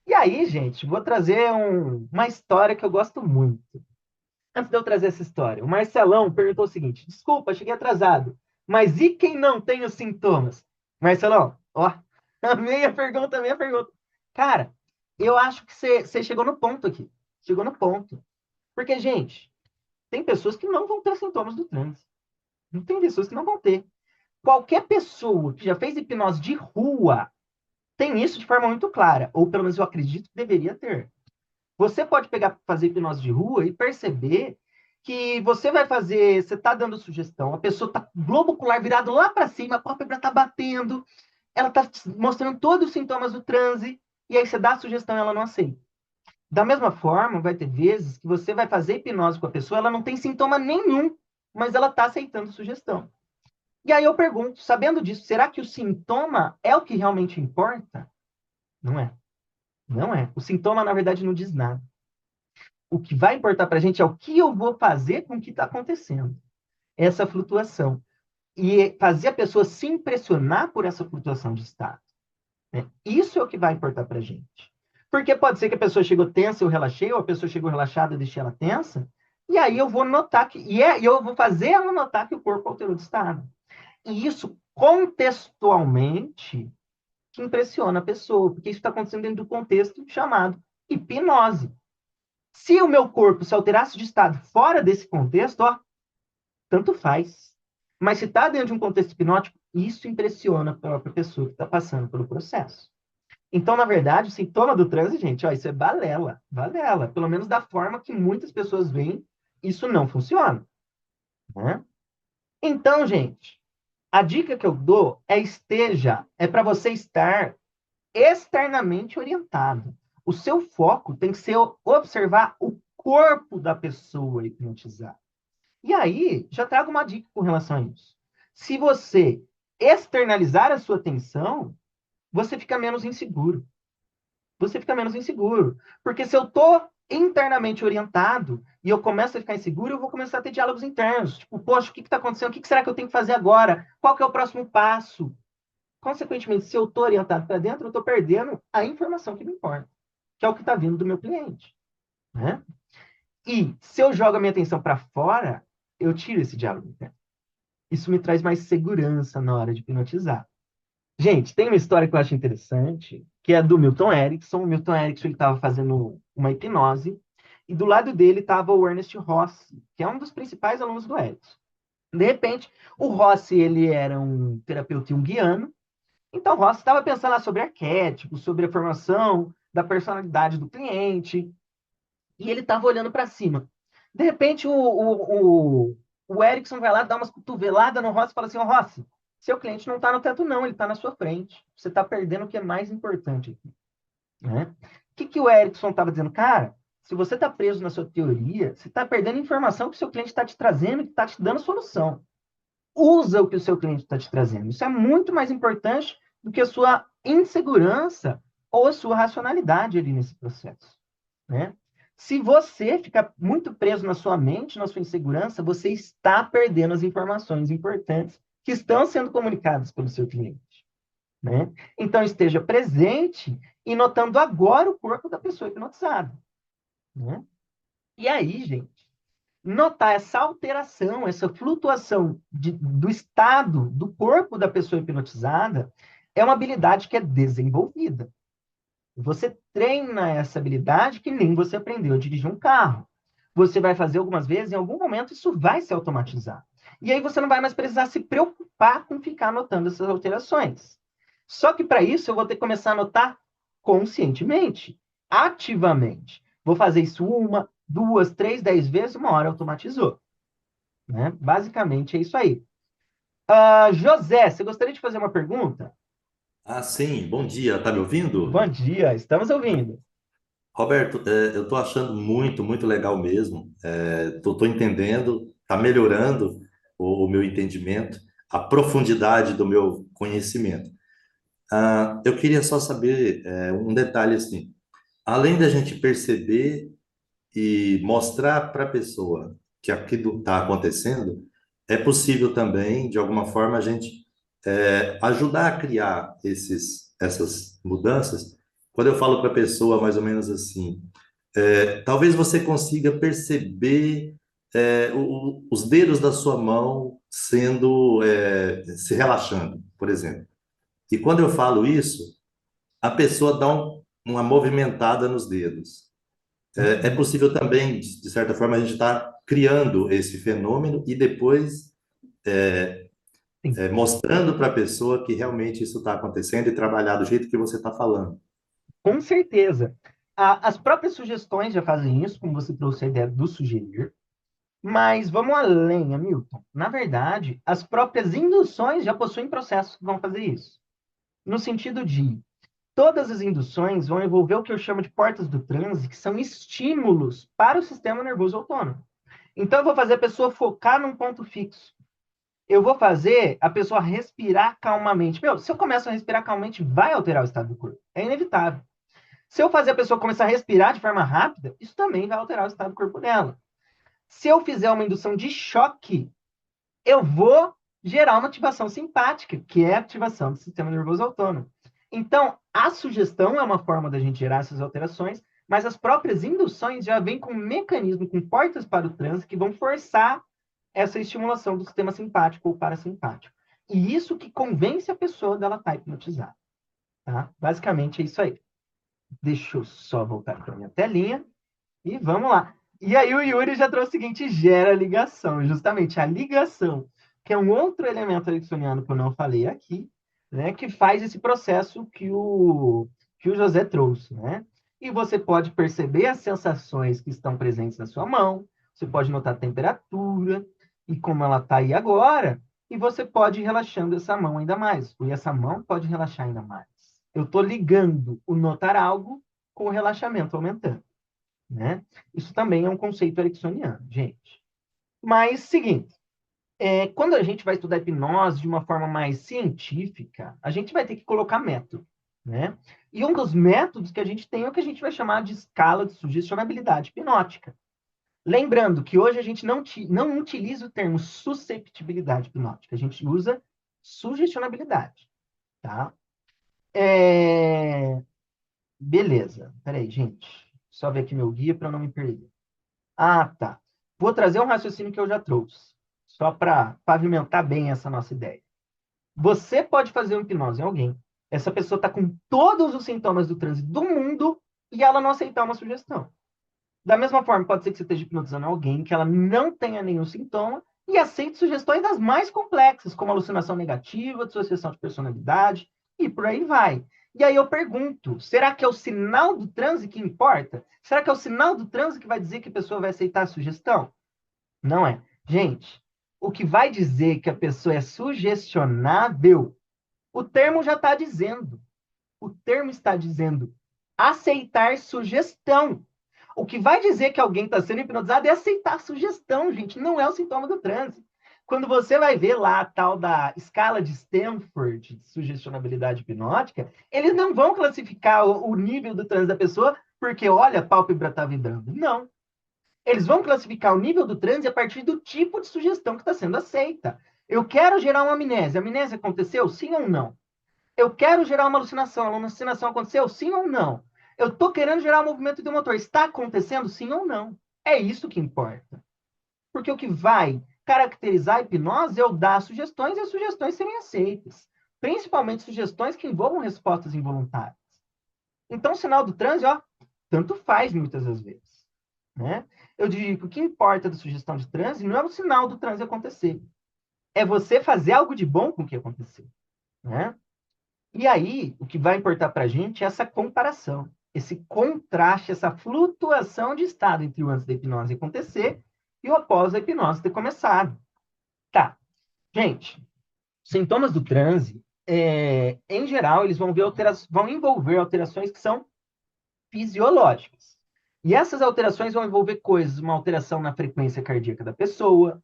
E aí, gente, vou trazer uma história que eu gosto muito. Antes de eu trazer essa história, o Marcelão perguntou o seguinte: desculpa, cheguei atrasado, mas e quem não tem os sintomas? Marcelão, ó, a minha pergunta, a minha pergunta. Cara, eu acho que você chegou no ponto aqui. Chegou no ponto. Porque, gente, tem pessoas que não vão ter sintomas do trânsito. Não tem pessoas que não vão ter. Qualquer pessoa que já fez hipnose de rua tem isso de forma muito clara, ou pelo menos eu acredito que deveria ter. Você pode pegar, fazer hipnose de rua e perceber que você vai fazer, você está dando sugestão, a pessoa está globo ocular virado lá para cima, a pálpebra está batendo, ela está mostrando todos os sintomas do transe, e aí você dá a sugestão e ela não aceita. Da mesma forma, vai ter vezes que você vai fazer hipnose com a pessoa, ela não tem sintoma nenhum, mas ela está aceitando sugestão. E aí eu pergunto, sabendo disso, será que o sintoma é o que realmente importa? Não é. Não é. O sintoma, na verdade, não diz nada. O que vai importar para a gente é o que eu vou fazer com o que está acontecendo. Essa flutuação. E fazer a pessoa se impressionar por essa flutuação de estado. Né? Isso é o que vai importar para a gente. Porque pode ser que a pessoa chegou tensa, eu relaxei, ou a pessoa chegou relaxada, eu deixei ela tensa, e aí eu vou notar que. E eu vou fazer ela notar que o corpo alterou de estado. E isso contextualmente que impressiona a pessoa, porque isso está acontecendo dentro do contexto chamado hipnose. Se o meu corpo se alterasse de estado fora desse contexto, ó, tanto faz. Mas se está dentro de um contexto hipnótico, isso impressiona a própria pessoa que está passando pelo processo. Então, na verdade, o sintoma do transe, gente, ó, isso é balela. Balela. Pelo menos da forma que muitas pessoas veem, isso não funciona. Né? Então, gente, a dica que eu dou é para você estar externamente orientado. O seu foco tem que ser observar o corpo da pessoa hipnotizada. E aí, já trago uma dica com relação a isso. Se você externalizar a sua atenção, você fica menos inseguro. Você fica menos inseguro. Porque se eu estou internamente orientado e eu começo a ficar inseguro, eu vou começar a ter diálogos internos. Tipo, poxa, o que está acontecendo? O que será que eu tenho que fazer agora? Qual que é o próximo passo? Consequentemente, se eu estou orientado para dentro, eu estou perdendo a informação que me importa, que é o que está vindo do meu cliente. Né? E se eu jogo a minha atenção para fora, eu tiro esse diálogo interno. Isso me traz mais segurança na hora de hipnotizar. Gente, tem uma história que eu acho interessante, que é do Milton Erickson. O Milton Erickson estava fazendo uma hipnose, e do lado dele estava o Ernest Rossi, que é um dos principais alunos do Erickson. De repente, o Rossi ele era um terapeuta junguiano. Então, Ross estava pensando lá sobre arquétipos, sobre a formação da personalidade do cliente, e ele estava olhando para cima. De repente, o Erickson vai lá, dá umas cotoveladas no Ross e fala assim, ó, Ross, Seu cliente não está no teto, não, ele está na sua frente. Você está perdendo o que é mais importante aqui, né? O que o Erickson estava dizendo? Cara, se você está preso na sua teoria, você está perdendo informação que o seu cliente está te trazendo e que está te dando solução. Usa o que o seu cliente está te trazendo. Isso é muito mais importante do que a sua insegurança ou a sua racionalidade ali nesse processo, né? Se você ficar muito preso na sua mente, na sua insegurança, você está perdendo as informações importantes que estão sendo comunicadas pelo seu cliente, né? Então, esteja presente e notando agora o corpo da pessoa hipnotizada, né? E aí, gente, notar essa alteração, essa flutuação do estado do corpo da pessoa hipnotizada é uma habilidade que é desenvolvida. Você treina essa habilidade que nem você aprendeu a dirigir um carro. Você vai fazer algumas vezes, em algum momento isso vai se automatizar. E aí você não vai mais precisar se preocupar com ficar anotando essas alterações. Só que para isso eu vou ter que começar a anotar conscientemente, ativamente. Vou fazer isso uma, duas, três, 10 vezes, uma hora automatizou. Né? Basicamente é isso aí. José, você gostaria de fazer uma pergunta? Ah, sim, bom dia, tá me ouvindo? Bom dia, estamos ouvindo. Roberto, eu tô achando muito, muito legal mesmo. Tô entendendo, tá melhorando o meu entendimento, a profundidade do meu conhecimento. Eu queria só saber, um detalhe assim. Além da gente perceber e mostrar para a pessoa que aquilo está acontecendo, é possível também, de alguma forma, a gente ajudar a criar essas mudanças. Quando eu falo para a pessoa mais ou menos assim, talvez você consiga perceber os dedos da sua mão se relaxando, por exemplo. E quando eu falo isso, a pessoa dá uma movimentada nos dedos. É Uhum. possível também, de certa forma, a gente estar criando esse fenômeno e depois Sim. mostrando para a pessoa que realmente isso está acontecendo e trabalhar do jeito que você está falando. Com certeza. As próprias sugestões já fazem isso, como você trouxe a ideia do sugerir, mas vamos além, Hamilton. Na verdade, as próprias induções já possuem processos que vão fazer isso. No sentido de, todas as induções vão envolver o que eu chamo de portas do transe, que são estímulos para o sistema nervoso autônomo. Então, eu vou fazer a pessoa focar num ponto fixo. Eu vou fazer a pessoa respirar calmamente. Meu, se eu começo a respirar calmamente, vai alterar o estado do corpo. É inevitável. Se eu fazer a pessoa começar a respirar de forma rápida, isso também vai alterar o estado do corpo dela. Se eu fizer uma indução de choque, eu vou gerar uma ativação simpática, que é a ativação do sistema nervoso autônomo. Então, a sugestão é uma forma da gente gerar essas alterações, mas as próprias induções já vêm com um mecanismo, com portas para o trânsito, que vão forçar essa estimulação do sistema simpático ou parasimpático. E isso que convence a pessoa dela estar hipnotizada. Tá? Basicamente é isso aí. Deixa eu só voltar para minha telinha e vamos lá. E aí o Yuri já trouxe o seguinte, gera ligação, justamente a ligação, que é um outro elemento ericksoniano que eu não falei aqui, né, que faz esse processo que o José trouxe, né? E você pode perceber as sensações que estão presentes na sua mão, você pode notar a temperatura e como ela está aí agora, e você pode ir relaxando essa mão ainda mais, e essa mão pode relaxar ainda mais. Eu estou ligando o notar algo com o relaxamento aumentando, né? Isso também é um conceito ericksoniano, gente. Mas, seguinte, quando a gente vai estudar hipnose de uma forma mais científica, a gente vai ter que colocar método, né? E um dos métodos que a gente tem é o que a gente vai chamar de escala de sugestionabilidade hipnótica. Lembrando que hoje a gente não utiliza o termo susceptibilidade hipnótica, a gente usa sugestionabilidade, tá? Beleza, peraí, gente. Só ver aqui meu guia para não me perder. Ah, tá. Vou trazer um raciocínio que eu já trouxe, só para pavimentar bem essa nossa ideia. Você pode fazer uma hipnose em alguém. Essa pessoa está com todos os sintomas do trânsito do mundo e ela não aceitar uma sugestão. Da mesma forma, pode ser que você esteja hipnotizando alguém que ela não tenha nenhum sintoma e aceite sugestões das mais complexas, como alucinação negativa, dissociação de personalidade e por aí vai. E aí eu pergunto, será que é o sinal do transe que importa? Será que é o sinal do transe que vai dizer que a pessoa vai aceitar a sugestão? Não é. Gente, o que vai dizer que a pessoa é sugestionável, o termo já está dizendo. O termo está dizendo aceitar sugestão. O que vai dizer que alguém está sendo hipnotizado é aceitar sugestão, gente. Não é o sintoma do transe. Quando você vai ver lá a tal da escala de Stanford de sugestionabilidade hipnótica, eles não vão classificar o nível do transe da pessoa porque, olha, a pálpebra está vibrando. Não. Eles vão classificar o nível do transe a partir do tipo de sugestão que está sendo aceita. Eu quero gerar uma amnésia. A amnésia aconteceu? Sim ou não? Eu quero gerar uma alucinação. A alucinação aconteceu? Sim ou não? Eu estou querendo gerar um movimento do motor. Está acontecendo? Sim ou não? É isso que importa. Porque o que vai caracterizar a hipnose é eu dar sugestões e as sugestões serem aceitas. Principalmente sugestões que envolvam respostas involuntárias. Então, o sinal do transe, ó, tanto faz muitas das vezes. Né? Eu digo que o que importa da sugestão de transe não é o sinal do transe acontecer. É você fazer algo de bom com o que aconteceu. Né? E aí, o que vai importar para a gente é essa comparação, esse contraste, essa flutuação de estado entre o antes da hipnose acontecer e o após a hipnose ter começado. Tá, gente, sintomas do transe, em geral, eles vão envolver alterações que são fisiológicas. E essas alterações vão envolver coisas, uma alteração na frequência cardíaca da pessoa.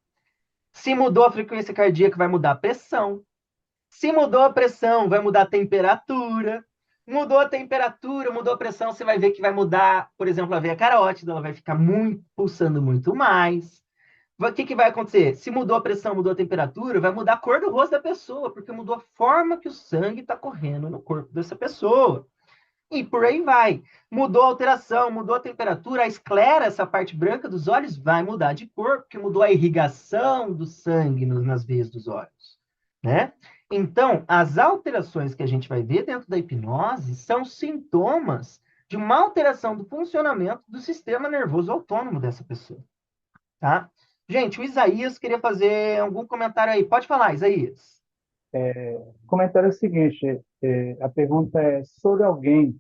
Se mudou a frequência cardíaca, vai mudar a pressão. Se mudou a pressão, vai mudar a temperatura. Mudou a temperatura, mudou a pressão, você vai ver que vai mudar, por exemplo, a veia carótida, ela vai ficar muito, pulsando muito mais. O que, que vai acontecer? Se mudou a pressão, mudou a temperatura, vai mudar a cor do rosto da pessoa, porque mudou a forma que o sangue está correndo no corpo dessa pessoa. E por aí vai. Mudou a alteração, mudou a temperatura, a esclera, essa parte branca dos olhos, vai mudar de cor, porque mudou a irrigação do sangue nas veias dos olhos. Né? Então, as alterações que a gente vai ver dentro da hipnose são sintomas de uma alteração do funcionamento do sistema nervoso autônomo dessa pessoa. Tá? Gente, o Isaías queria fazer algum comentário aí. Pode falar, Isaías. O comentário é o seguinte, a pergunta é sobre alguém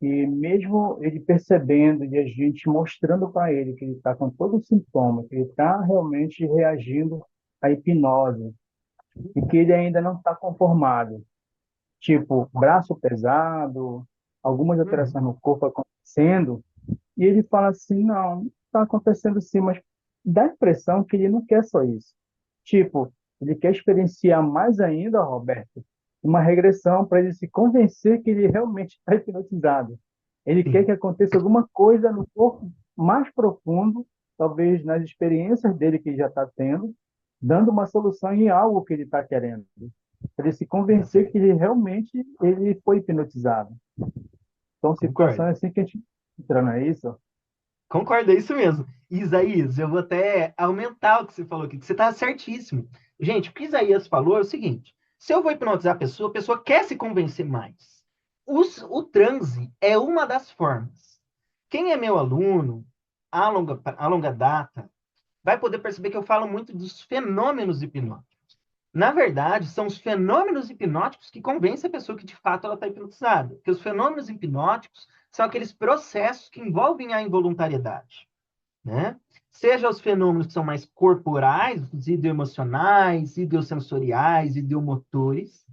que mesmo ele percebendo e a gente mostrando para ele que ele está com todo o sintoma, que ele está realmente reagindo à hipnose e que ele ainda não está conformado, tipo braço pesado, algumas Uhum. alterações no corpo acontecendo, e ele fala assim, não, está acontecendo sim, mas dá a impressão que ele não quer só isso. Tipo, ele quer experienciar mais ainda, Roberto, uma regressão para ele se convencer que ele realmente está hipnotizado. Ele quer Sim, que aconteça alguma coisa no corpo mais profundo, talvez nas experiências dele que ele já está tendo, dando uma solução em algo que ele está querendo, para ele se convencer que exatamente. ele realmente ele foi hipnotizado. Então, situação Concordo. é assim que a gente entra, não é isso? Concordo, é isso mesmo. Isaías, eu vou até aumentar o que você falou aqui, que você está certíssimo. Gente, o que Isaías falou é o seguinte: se eu vou hipnotizar a pessoa quer se convencer mais. O transe é uma das formas. Quem é meu aluno a longa data vai poder perceber que eu falo muito dos fenômenos hipnóticos. Na verdade, são os fenômenos hipnóticos que convencem a pessoa que de fato ela está hipnotizada. Porque os fenômenos hipnóticos são aqueles processos que envolvem a involuntariedade. Né? Seja os fenômenos que são mais corporais, os ideoemocionais, ideosensoriais, ideomotores,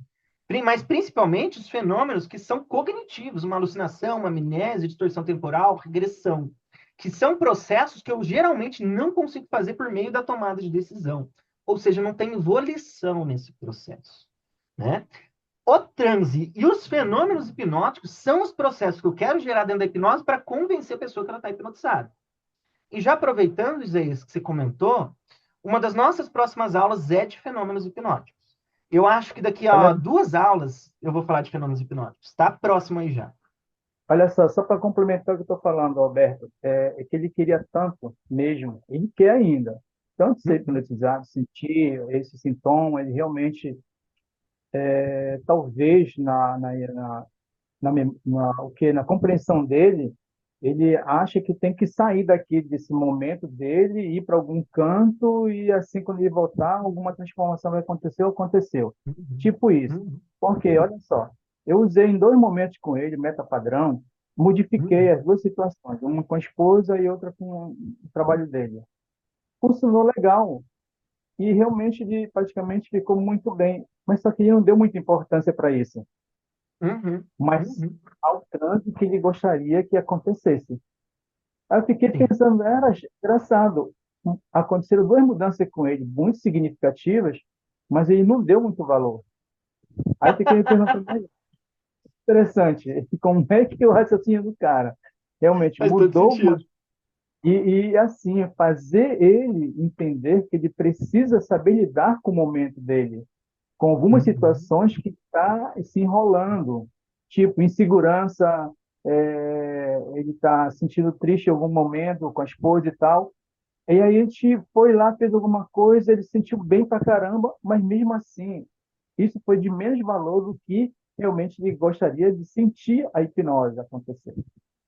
mas principalmente os fenômenos que são cognitivos, uma alucinação, uma amnésia, distorção temporal, regressão, que são processos que eu geralmente não consigo fazer por meio da tomada de decisão. Ou seja, não tenho volição nesse processo. Né? O transe e os fenômenos hipnóticos são os processos que eu quero gerar dentro da hipnose para convencer a pessoa que ela está hipnotizada. E já aproveitando, Isaías, que você comentou, uma das nossas próximas aulas é de fenômenos hipnóticos. Eu acho que daqui a Olha, 2 aulas eu vou falar de fenômenos hipnóticos. Está próximo aí já. olha só para complementar o que eu estou falando, Alberto, é que ele queria tanto mesmo, ele quer ainda, tanto ser Uhum, hipnotizado, sentir esse sintoma, ele realmente, talvez o que, na compreensão dele, ele acha que tem que sair daqui desse momento dele, ir para algum canto e assim quando ele voltar, alguma transformação vai acontecer ou aconteceu. uhum, Tipo isso. uhum, Porque, olha só, eu usei em dois momentos com ele, meta padrão, modifiquei uhum, as duas situações, uma com a esposa e outra com o trabalho dele. Funcionou legal. e realmente ele praticamente ficou muito bem. Mas só que ele não deu muita importância para isso, Uhum, mas uhum, ao transe que ele gostaria que acontecesse. Aí eu fiquei sim. pensando, era engraçado. Aconteceram duas mudanças com ele, muito significativas, mas ele não deu muito valor. Aí eu fiquei me perguntando, "Mas interessante, como é que o raciocínio do cara realmente Faz todo mudou uma... sentido. E assim, fazer ele entender que ele precisa saber lidar com o momento dele, com algumas Uhum. situações que está se enrolando, tipo insegurança, ele está sentindo triste em algum momento com a esposa e tal. E aí a gente foi lá, fez alguma coisa, ele se sentiu bem pra caramba, mas mesmo assim, isso foi de menos valor do que realmente ele gostaria de sentir a hipnose acontecer.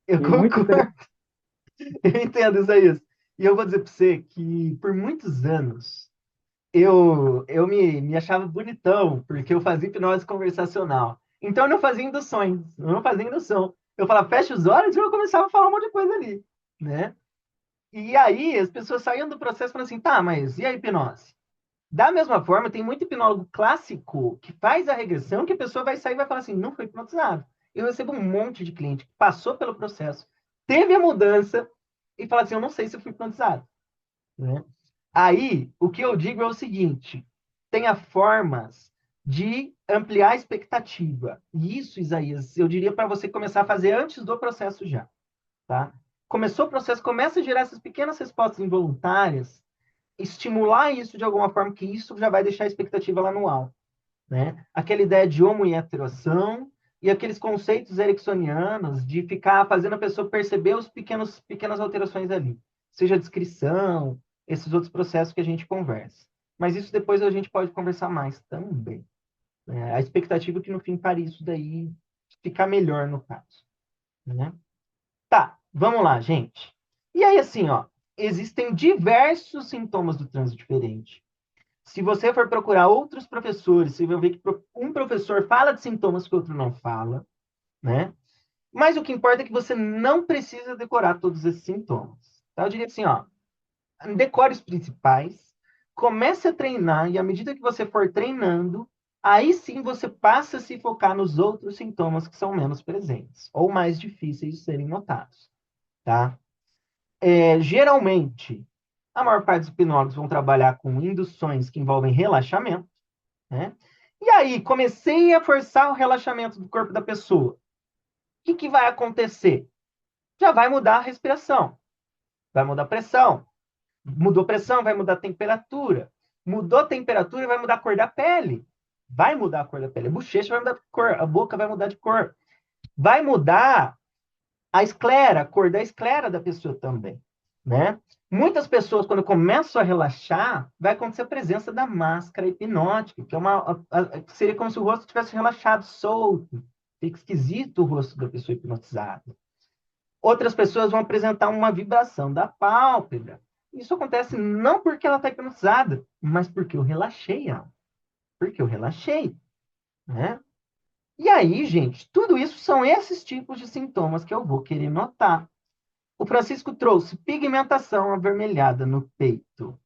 Eu E muito interessante. concordo, eu entendo, Isaías. E eu vou dizer para você que por muitos anos eu me achava bonitão, porque eu fazia hipnose conversacional. Então eu não fazia induções, eu não fazia indução. Eu falava, fecha os olhos e eu começava a falar um monte de coisa ali, né? E aí as pessoas saíam do processo falando assim, tá, mas e a hipnose? Da mesma forma, tem muito hipnólogo clássico que faz a regressão que a pessoa vai sair e vai falar assim, não foi hipnotizado. Eu recebo um monte de cliente que passou pelo processo, teve a mudança e fala assim, eu não sei se eu fui hipnotizado, né? Aí, o que eu digo é o seguinte: tenha formas de ampliar a expectativa. E isso, Isaías, eu diria para você começar a fazer antes do processo já, tá? Começou o processo, começa a gerar essas pequenas respostas involuntárias, estimular isso de alguma forma, que isso já vai deixar a expectativa lá no alto, né? Aquela ideia de homo e heteroação e aqueles conceitos ericksonianos de ficar fazendo a pessoa perceber os pequenas alterações ali, seja a descrição, esses outros processos que a gente conversa. Mas isso depois a gente pode conversar mais também, né? A expectativa é que no fim pare isso daí ficar melhor no caso, né? Tá, vamos lá, gente. E aí assim, ó, existem diversos sintomas do trânsito diferente. Se você for procurar outros professores, você vai ver que um professor fala de sintomas que o outro não fala, né? Mas o que importa é que você não precisa decorar todos esses sintomas. Tá? Eu diria assim, ó, decore os principais, comece a treinar e à medida que você for treinando, aí sim você passa a se focar nos outros sintomas que são menos presentes ou mais difíceis de serem notados, tá? Geralmente, a maior parte dos hipnólogos vão trabalhar com induções que envolvem relaxamento, né? E aí, comecei a forçar o relaxamento do corpo da pessoa. O que vai acontecer? Já vai mudar a respiração, vai mudar a pressão. Mudou a pressão, vai mudar a temperatura. Mudou a temperatura, vai mudar a cor da pele. Vai mudar a cor da pele. A bochecha vai mudar de cor, a boca vai mudar de cor. Vai mudar a esclera, a cor da esclera da pessoa também, né? Muitas pessoas, quando começam a relaxar, vai acontecer a presença da máscara hipnótica, que é seria como se o rosto tivesse relaxado, solto. Fica esquisito o rosto da pessoa hipnotizada. Outras pessoas vão apresentar uma vibração da pálpebra. Isso acontece não porque ela está hipnotizada, mas porque eu relaxei ela. Porque eu relaxei, né? E aí, gente, tudo isso são esses tipos de sintomas que eu vou querer notar. O Francisco trouxe pigmentação avermelhada no peito.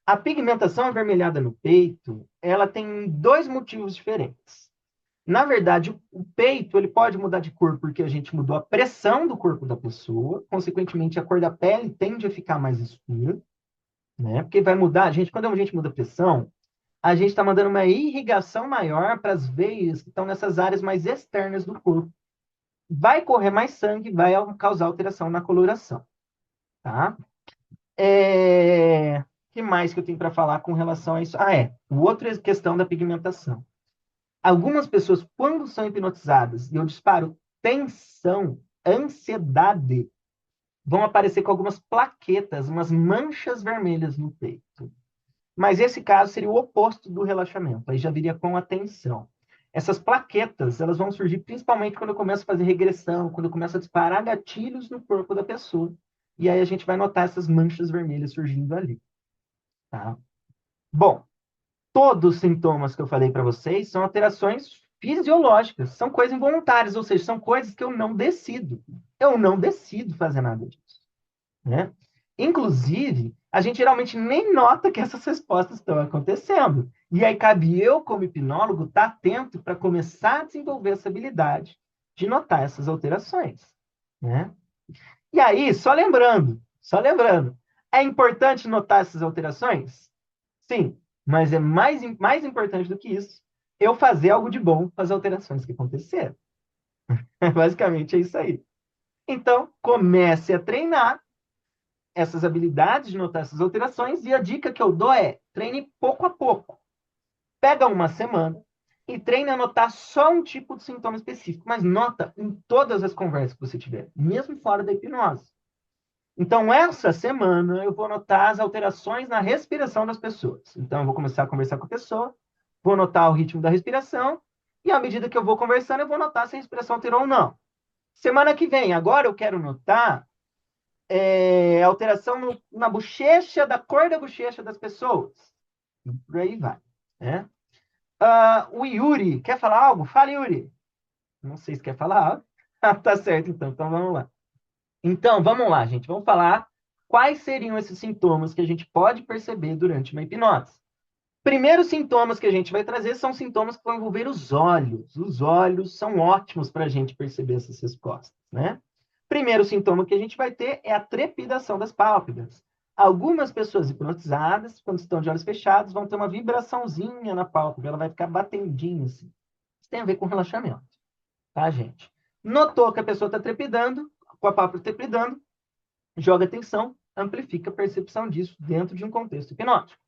A pigmentação avermelhada no peito, ela tem dois motivos diferentes. Na verdade, o peito ele pode mudar de cor porque a gente mudou a pressão do corpo da pessoa, consequentemente a cor da pele tende a ficar mais escura, né? Porque vai mudar, quando a gente muda a pressão, a gente está mandando uma irrigação maior para as veias que estão nessas áreas mais externas do corpo. Vai correr mais sangue, vai causar alteração na coloração, tá? Que mais que eu tenho para falar com relação a isso? Outra questão da pigmentação. Algumas pessoas, quando são hipnotizadas e eu disparo tensão, ansiedade, vão aparecer com algumas plaquetas, umas manchas vermelhas no peito. Mas esse caso seria o oposto do relaxamento, aí já viria com a tensão. Essas plaquetas, elas vão surgir principalmente quando eu começo a fazer regressão, quando eu começo a disparar gatilhos no corpo da pessoa. E aí a gente vai notar essas manchas vermelhas surgindo ali, tá? Bom, todos os sintomas que eu falei para vocês são alterações fisiológicas, são coisas involuntárias, ou seja, são coisas que eu não decido. Eu não decido fazer nada disso, né? Inclusive, a gente geralmente nem nota que essas respostas estão acontecendo. E aí cabe eu, como hipnólogo, estar atento para começar a desenvolver essa habilidade de notar essas alterações, né? E aí, só lembrando, é importante notar essas alterações? Sim, mas é mais importante do que isso, eu fazer algo de bom com as alterações que aconteceram. Basicamente é isso aí. Então, comece a treinar essas habilidades de notar essas alterações, e a dica que eu dou é: treine pouco a pouco. Pega uma semana e treine a notar só um tipo de sintoma específico, mas nota em todas as conversas que você tiver, mesmo fora da hipnose. Então, essa semana, eu vou notar as alterações na respiração das pessoas. Então, eu vou começar a conversar com a pessoa, vou notar o ritmo da respiração, e à medida que eu vou conversando, eu vou notar se a respiração alterou ou não. Semana que vem, agora eu quero notar alteração na bochecha, da cor da bochecha das pessoas. E por aí vai. Né? O Yuri, quer falar algo? Fala, Yuri. Não sei se quer falar algo. Tá certo, então. Então, vamos lá. Então, vamos lá, gente. Vamos falar quais seriam esses sintomas que a gente pode perceber durante uma hipnose. Primeiros sintomas que a gente vai trazer são sintomas que vão envolver os olhos. Os olhos são ótimos para a gente perceber essas respostas, né? Primeiro sintoma que a gente vai ter é a trepidação das pálpebras. Algumas pessoas hipnotizadas, quando estão de olhos fechados, vão ter uma vibraçãozinha na pálpebra, ela vai ficar batendinha assim. Isso tem a ver com relaxamento, tá, gente? Notou que a pessoa está trepidando, com a pálpebra trepidando, joga atenção, amplifica a percepção disso dentro de um contexto hipnótico.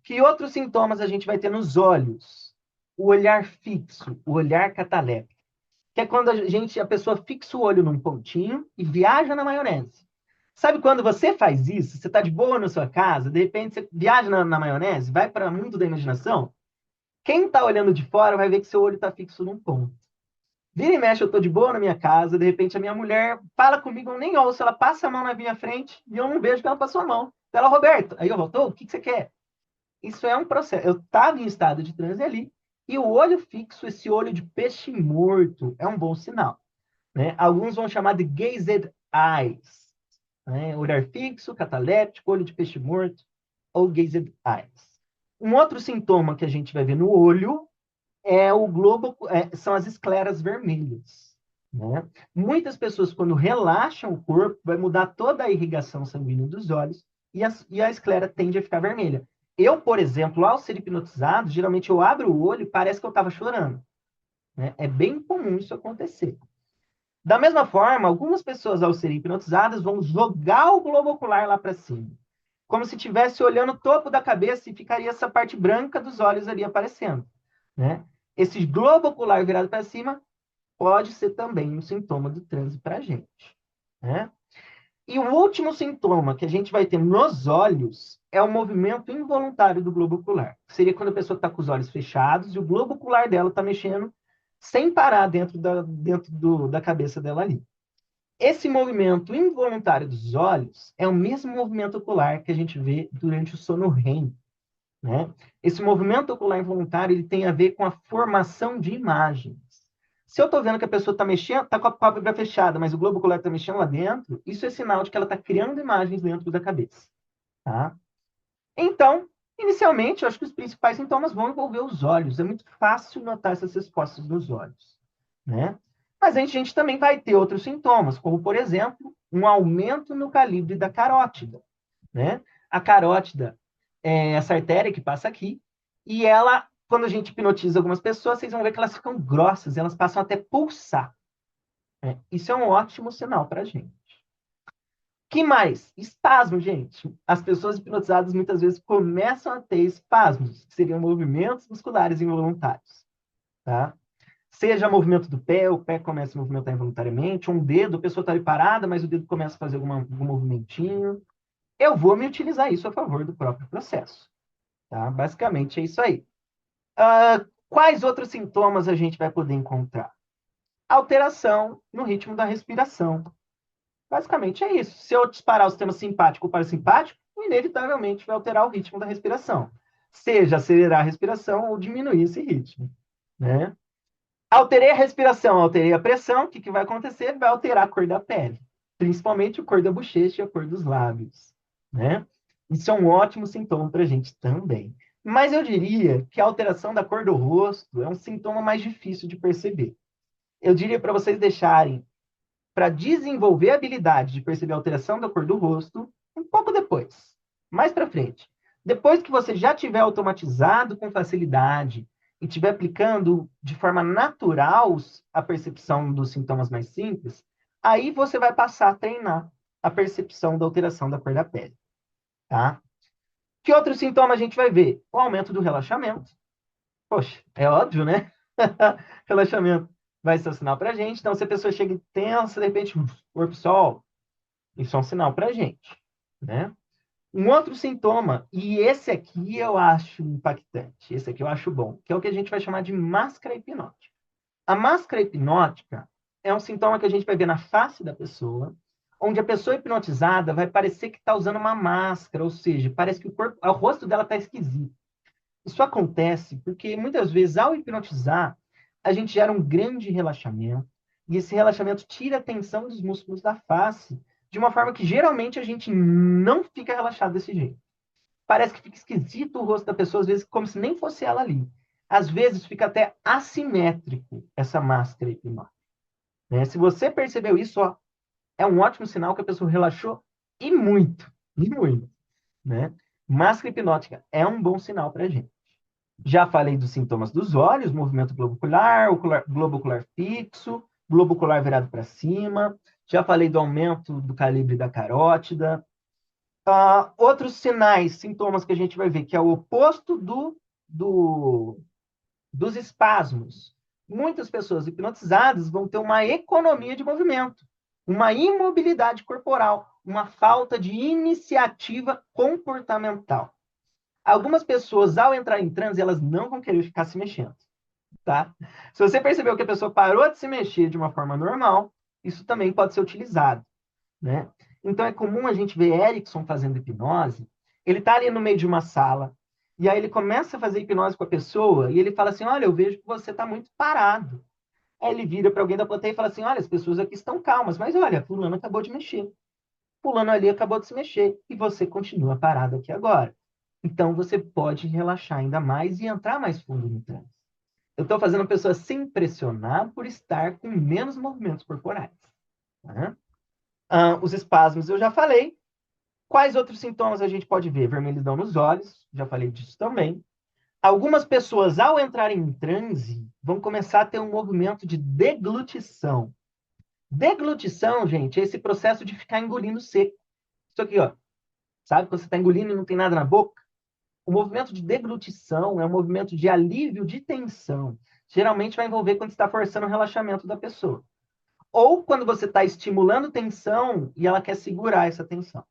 Que outros sintomas a gente vai ter nos olhos? O olhar fixo, o olhar cataléptico, que é quando a pessoa fixa o olho num pontinho e viaja na maionese. Sabe quando você faz isso? Você está de boa na sua casa, de repente você viaja na maionese, vai para o mundo da imaginação. Quem está olhando de fora vai ver que seu olho está fixo num ponto. Vira e mexe, eu estou de boa na minha casa, de repente a minha mulher fala comigo, eu nem ouço, ela passa a mão na minha frente e eu não vejo que ela passou a mão. Ela, Roberto, aí eu voltou, o que você quer? Isso é um processo. Eu estava em estado de transe ali, e o olho fixo, esse olho de peixe morto, é um bom sinal. Né? Alguns vão chamar de gazed eyes. Né? Olhar fixo, cataléptico, olho de peixe morto, ou gazed eyes. Um outro sintoma que a gente vai ver no olho é o globo, são as escleras vermelhas. Né? Muitas pessoas, quando relaxam o corpo, vai mudar toda a irrigação sanguínea dos olhos e a esclera tende a ficar vermelha. Eu, por exemplo, ao ser hipnotizado, geralmente eu abro o olho e parece que eu estava chorando. Né? É bem comum isso acontecer. Da mesma forma, algumas pessoas, ao serem hipnotizadas, vão jogar o globo ocular lá para cima. Como se estivesse olhando o topo da cabeça e ficaria essa parte branca dos olhos ali aparecendo. Né? Esse globo ocular virado para cima pode ser também um sintoma do transe para a gente. Né? E o último sintoma que a gente vai ter nos olhos é o movimento involuntário do globo ocular. Seria quando a pessoa está com os olhos fechados e o globo ocular dela está mexendo sem parar dentro da cabeça dela ali. Esse movimento involuntário dos olhos é o mesmo movimento ocular que a gente vê durante o sono REM. Né? Esse movimento ocular involuntário ele tem a ver com a formação de imagens. Se eu estou vendo que a pessoa está mexendo, está com a pálpebra fechada, mas o globo ocular está mexendo lá dentro, isso é sinal de que ela está criando imagens dentro da cabeça. Tá? Então, inicialmente, eu acho que os principais sintomas vão envolver os olhos. É muito fácil notar essas respostas nos olhos. Né? Mas a gente também vai ter outros sintomas, como, por exemplo, um aumento no calibre da carótida. Né? A carótida é essa artéria que passa aqui, e ela, quando a gente hipnotiza algumas pessoas, vocês vão ver que elas ficam grossas, elas passam até pulsar. Né? Isso é um ótimo sinal para a gente. Que mais? Espasmo, gente. As pessoas hipnotizadas muitas vezes começam a ter espasmos, que seriam movimentos musculares involuntários. Tá? Seja movimento do pé, o pé começa a movimentar involuntariamente, um dedo, a pessoa está ali parada, mas o dedo começa a fazer algum movimentinho. Eu vou me utilizar isso a favor do próprio processo. Tá? Basicamente é isso aí. Quais outros sintomas a gente vai poder encontrar? Alteração no ritmo da respiração. Basicamente é isso. Se eu disparar o sistema simpático ou parasimpático, inevitavelmente vai alterar o ritmo da respiração. Seja acelerar a respiração ou diminuir esse ritmo. Né? Alterei a respiração, alterei a pressão, o que vai acontecer? Vai alterar a cor da pele. Principalmente a cor da bochecha e a cor dos lábios. Né? Isso é um ótimo sintoma para a gente também. Mas eu diria que a alteração da cor do rosto é um sintoma mais difícil de perceber. Eu diria para vocês deixarem para desenvolver a habilidade de perceber a alteração da cor do rosto um pouco depois, mais para frente. Depois que você já tiver automatizado com facilidade e estiver aplicando de forma natural a percepção dos sintomas mais simples, aí você vai passar a treinar a percepção da alteração da cor da pele, tá? Que outro sintoma a gente vai ver? O aumento do relaxamento. Poxa, é óbvio, né? Relaxamento vai ser um sinal para a gente. Então, se a pessoa chega tensa, de repente, cortisol, isso é um sinal para a gente, né? Um outro sintoma, e esse aqui eu acho impactante, esse aqui eu acho bom, que é o que a gente vai chamar de máscara hipnótica. A máscara hipnótica é um sintoma que a gente vai ver na face da pessoa, onde a pessoa hipnotizada vai parecer que está usando uma máscara, ou seja, parece que o rosto dela está esquisito. Isso acontece porque muitas vezes, ao hipnotizar, a gente gera um grande relaxamento, e esse relaxamento tira a tensão dos músculos da face, de uma forma que geralmente a gente não fica relaxado desse jeito. Parece que fica esquisito o rosto da pessoa, às vezes, como se nem fosse ela ali. Às vezes fica até assimétrico essa máscara hipnótica, né? Se você percebeu isso, ó, é um ótimo sinal que a pessoa relaxou e muito, né? Máscara hipnótica é um bom sinal para a gente. Já falei dos sintomas dos olhos, movimento globocular, globo ocular fixo, globo ocular virado para cima. Já falei do aumento do calibre da carótida. Outros sinais, sintomas que a gente vai ver, que é o oposto dos espasmos. Muitas pessoas hipnotizadas vão ter uma economia de movimento, uma imobilidade corporal, uma falta de iniciativa comportamental. Algumas pessoas, ao entrar em transe, elas não vão querer ficar se mexendo, tá? Se você percebeu que a pessoa parou de se mexer de uma forma normal, isso também pode ser utilizado, né? Então, é comum a gente ver Erickson fazendo hipnose, ele tá ali no meio de uma sala, e aí ele começa a fazer hipnose com a pessoa, e ele fala assim, olha, eu vejo que você tá muito parado. Aí ele vira para alguém da plateia e fala assim, olha, as pessoas aqui estão calmas, mas olha, fulano acabou de mexer. Fulano ali acabou de se mexer, e você continua parado aqui agora. Então, você pode relaxar ainda mais e entrar mais fundo no transe. Eu estou fazendo a pessoa se impressionar por estar com menos movimentos corporais. Tá? Os espasmos eu já falei. Quais outros sintomas a gente pode ver? Vermelhidão nos olhos, já falei disso também. Algumas pessoas, ao entrarem em transe, vão começar a ter um movimento de deglutição. Deglutição, gente, é esse processo de ficar engolindo seco. Isso aqui, ó. Sabe quando você está engolindo e não tem nada na boca? O movimento de deglutição é um movimento de alívio de tensão. Geralmente vai envolver quando você está forçando o relaxamento da pessoa. Ou quando você está estimulando tensão e ela quer segurar essa tensão.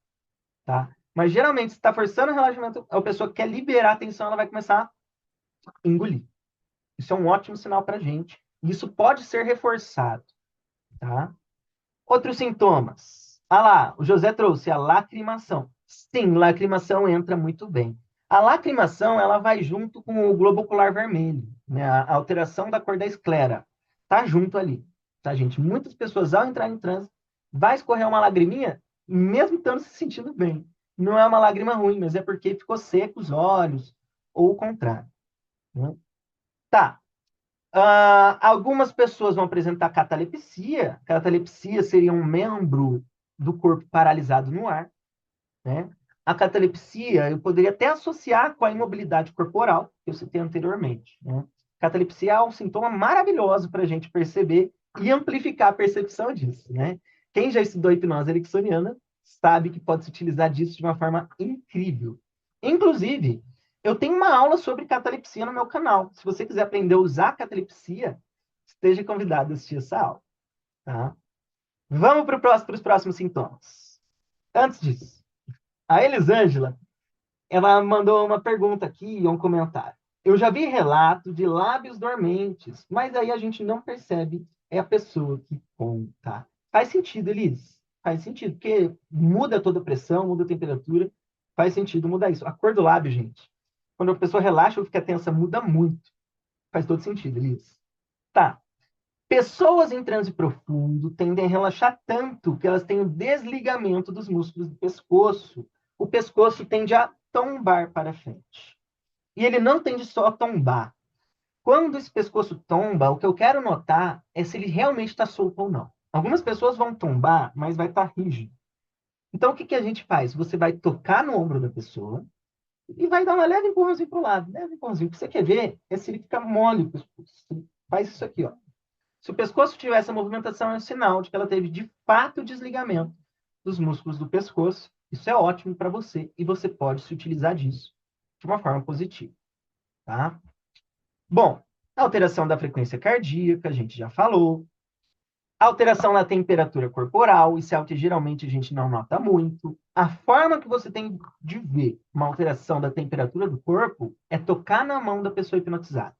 Tá? Mas geralmente, se está forçando o relaxamento, a pessoa quer liberar a tensão, ela vai começar a engolir. Isso é um ótimo sinal para a gente. Isso pode ser reforçado. Tá? Outros sintomas. Lá, o José trouxe a lacrimação. Sim, lacrimação entra muito bem. A lacrimação, ela vai junto com o globo ocular vermelho, né? A alteração da cor da esclera. Tá junto ali, tá, gente? Muitas pessoas, ao entrar em transe, vai escorrer uma lagriminha, mesmo estando se sentindo bem. Não é uma lágrima ruim, mas é porque ficou seco os olhos, ou o contrário, né? Tá. Algumas pessoas vão apresentar catalepsia. Catalepsia seria um membro do corpo paralisado no ar, né? A catalepsia eu poderia até associar com a imobilidade corporal que eu citei anteriormente, né? Catalepsia é um sintoma maravilhoso para a gente perceber e amplificar a percepção disso, né? Quem já estudou hipnose ericksoniana sabe que pode se utilizar disso de uma forma incrível. Inclusive, eu tenho uma aula sobre catalepsia no meu canal. Se você quiser aprender a usar a catalepsia, esteja convidado a assistir essa aula, tá? Vamos para os próximos sintomas. Antes disso, a Elisângela, ela mandou uma pergunta aqui, um comentário. Eu já vi relato de lábios dormentes, mas aí a gente não percebe, é a pessoa que conta. Faz sentido, Elis. Faz sentido, porque muda toda a pressão, muda a temperatura. Faz sentido mudar isso. A cor do lábio, gente. Quando a pessoa relaxa ou fica tensa, muda muito. Faz todo sentido, Elis. Tá. Pessoas em transe profundo tendem a relaxar tanto que elas têm o desligamento dos músculos do pescoço, o pescoço tende a tombar para frente. E ele não tende só a tombar. Quando esse pescoço tomba, o que eu quero notar é se ele realmente está solto ou não. Algumas pessoas vão tombar, mas vai estar rígido. Então, o que que a gente faz? Você vai tocar no ombro da pessoa e vai dar uma leve empurrãozinho para o lado. Leve empurrãozinho. O que você quer ver é se ele fica mole o pescoço. Faz isso aqui, ó. Se o pescoço tiver essa movimentação, é um sinal de que ela teve, de fato, o desligamento dos músculos do pescoço. Isso é ótimo para você e você pode se utilizar disso de uma forma positiva, tá? Bom, alteração da frequência cardíaca, a gente já falou. Alteração na temperatura corporal, isso é algo que geralmente a gente não nota muito. A forma que você tem de ver uma alteração da temperatura do corpo é tocar na mão da pessoa hipnotizada.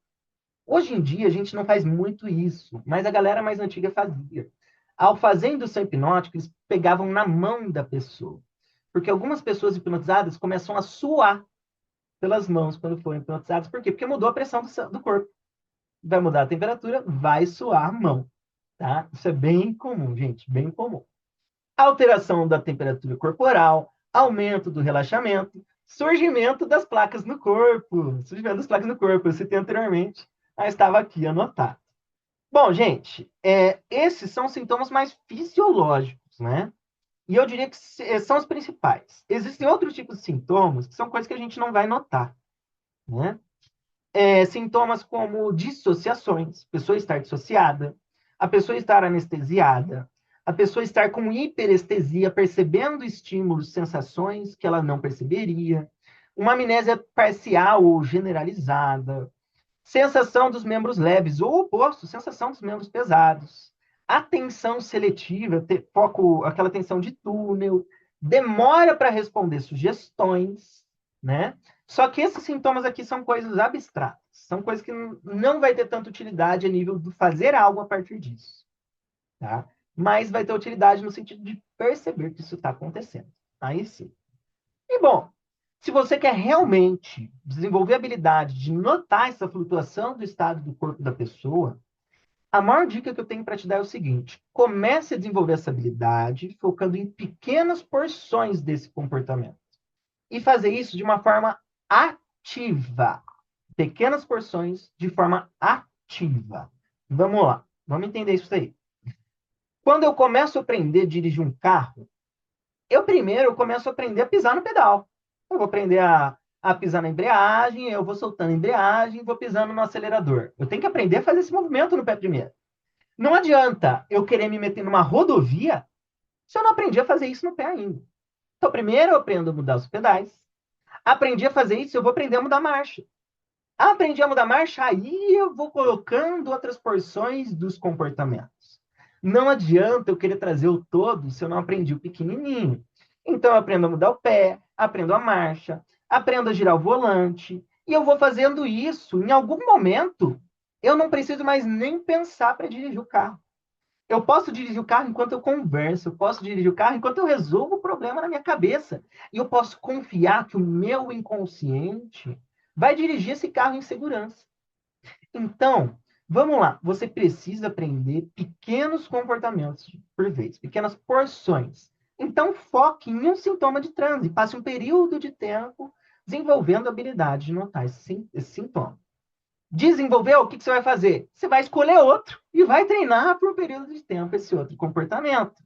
Hoje em dia, a gente não faz muito isso, mas a galera mais antiga fazia. Ao fazer indução hipnótica, eles pegavam na mão da pessoa. Porque algumas pessoas hipnotizadas começam a suar pelas mãos quando foram hipnotizadas. Por quê? Porque mudou a pressão do corpo. Vai mudar a temperatura, vai suar a mão. Tá? Isso é bem comum, gente, bem comum. Alteração da temperatura corporal, aumento do relaxamento, surgimento das placas no corpo. Surgimento das placas no corpo, eu citei anteriormente, mas estava aqui anotado. Bom, gente, esses são sintomas mais fisiológicos, né? E eu diria que são os principais. Existem outros tipos de sintomas que são coisas que a gente não vai notar, né? Sintomas como dissociações, a pessoa estar dissociada, a pessoa estar anestesiada, a pessoa estar com hiperestesia, percebendo estímulos, sensações que ela não perceberia, uma amnésia parcial ou generalizada, sensação dos membros leves, ou o oposto, sensação dos membros pesados, atenção seletiva, foco, aquela atenção de túnel, demora para responder sugestões, né? Só que esses sintomas aqui são coisas abstratas, são coisas que não vai ter tanta utilidade a nível de fazer algo a partir disso, tá? Mas vai ter utilidade no sentido de perceber que isso está acontecendo. Aí sim. E bom, se você quer realmente desenvolver a habilidade de notar essa flutuação do estado do corpo da pessoa, a maior dica que eu tenho para te dar é o seguinte: comece a desenvolver essa habilidade focando em pequenas porções desse comportamento. E fazer isso de uma forma ativa. Pequenas porções de forma ativa. Vamos lá, vamos entender isso aí. Quando eu começo a aprender a dirigir um carro, eu primeiro começo a aprender a pisar no pedal. Eu vou aprender a pisar na embreagem, eu vou soltando a embreagem, vou pisando no acelerador. Eu tenho que aprender a fazer esse movimento no pé primeiro. Não adianta eu querer me meter numa rodovia se eu não aprendi a fazer isso no pé ainda. Então, primeiro eu aprendo a mudar os pedais. Aprendi a fazer isso, eu vou aprender a mudar a marcha. Aprendi a mudar a marcha, aí eu vou colocando outras porções dos comportamentos. Não adianta eu querer trazer o todo se eu não aprendi o pequenininho. Então, eu aprendo a mudar o pé, aprendo a marcha, aprendo a girar o volante, e eu vou fazendo isso. Em algum momento, eu não preciso mais nem pensar para dirigir o carro. Eu posso dirigir o carro enquanto eu converso, eu posso dirigir o carro enquanto eu resolvo o problema na minha cabeça. E eu posso confiar que o meu inconsciente vai dirigir esse carro em segurança. Então, vamos lá. Você precisa aprender pequenos comportamentos por vez, pequenas porções. Então, foque em um sintoma de transe. Passe um período de tempo desenvolvendo a habilidade de notar esse sintoma. Desenvolveu, o que você vai fazer? Você vai escolher outro e vai treinar por um período de tempo esse outro comportamento.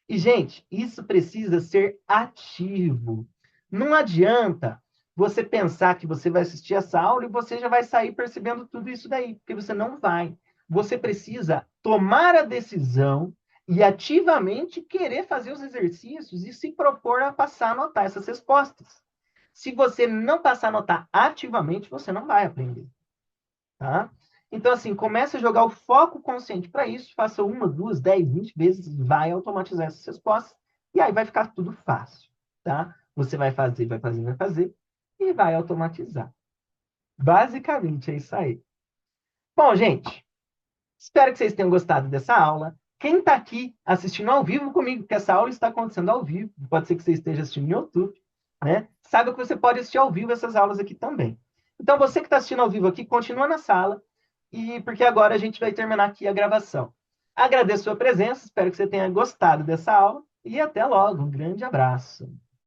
E, gente, isso precisa ser ativo. Não adianta você pensar que você vai assistir essa aula e você já vai sair percebendo tudo isso daí, porque você não vai. Você precisa tomar a decisão e ativamente querer fazer os exercícios e se propor a passar a anotar essas respostas. Se você não passar a anotar ativamente, você não vai aprender. Tá? Então, assim, comece a jogar o foco consciente para isso, faça 1, 2, 10, 20 vezes, vai automatizar essas respostas, e aí vai ficar tudo fácil, tá? Você vai fazer, vai fazer, vai fazer, e vai automatizar. Basicamente, é isso aí. Bom, gente, espero que vocês tenham gostado dessa aula. Quem está aqui assistindo ao vivo comigo, porque essa aula está acontecendo ao vivo, pode ser que você esteja assistindo no YouTube, né? Saiba que você pode assistir ao vivo essas aulas aqui também. Então, você que está assistindo ao vivo aqui, continua na sala, e porque agora a gente vai terminar aqui a gravação. Agradeço a sua presença, espero que você tenha gostado dessa aula, e até logo. Um grande abraço.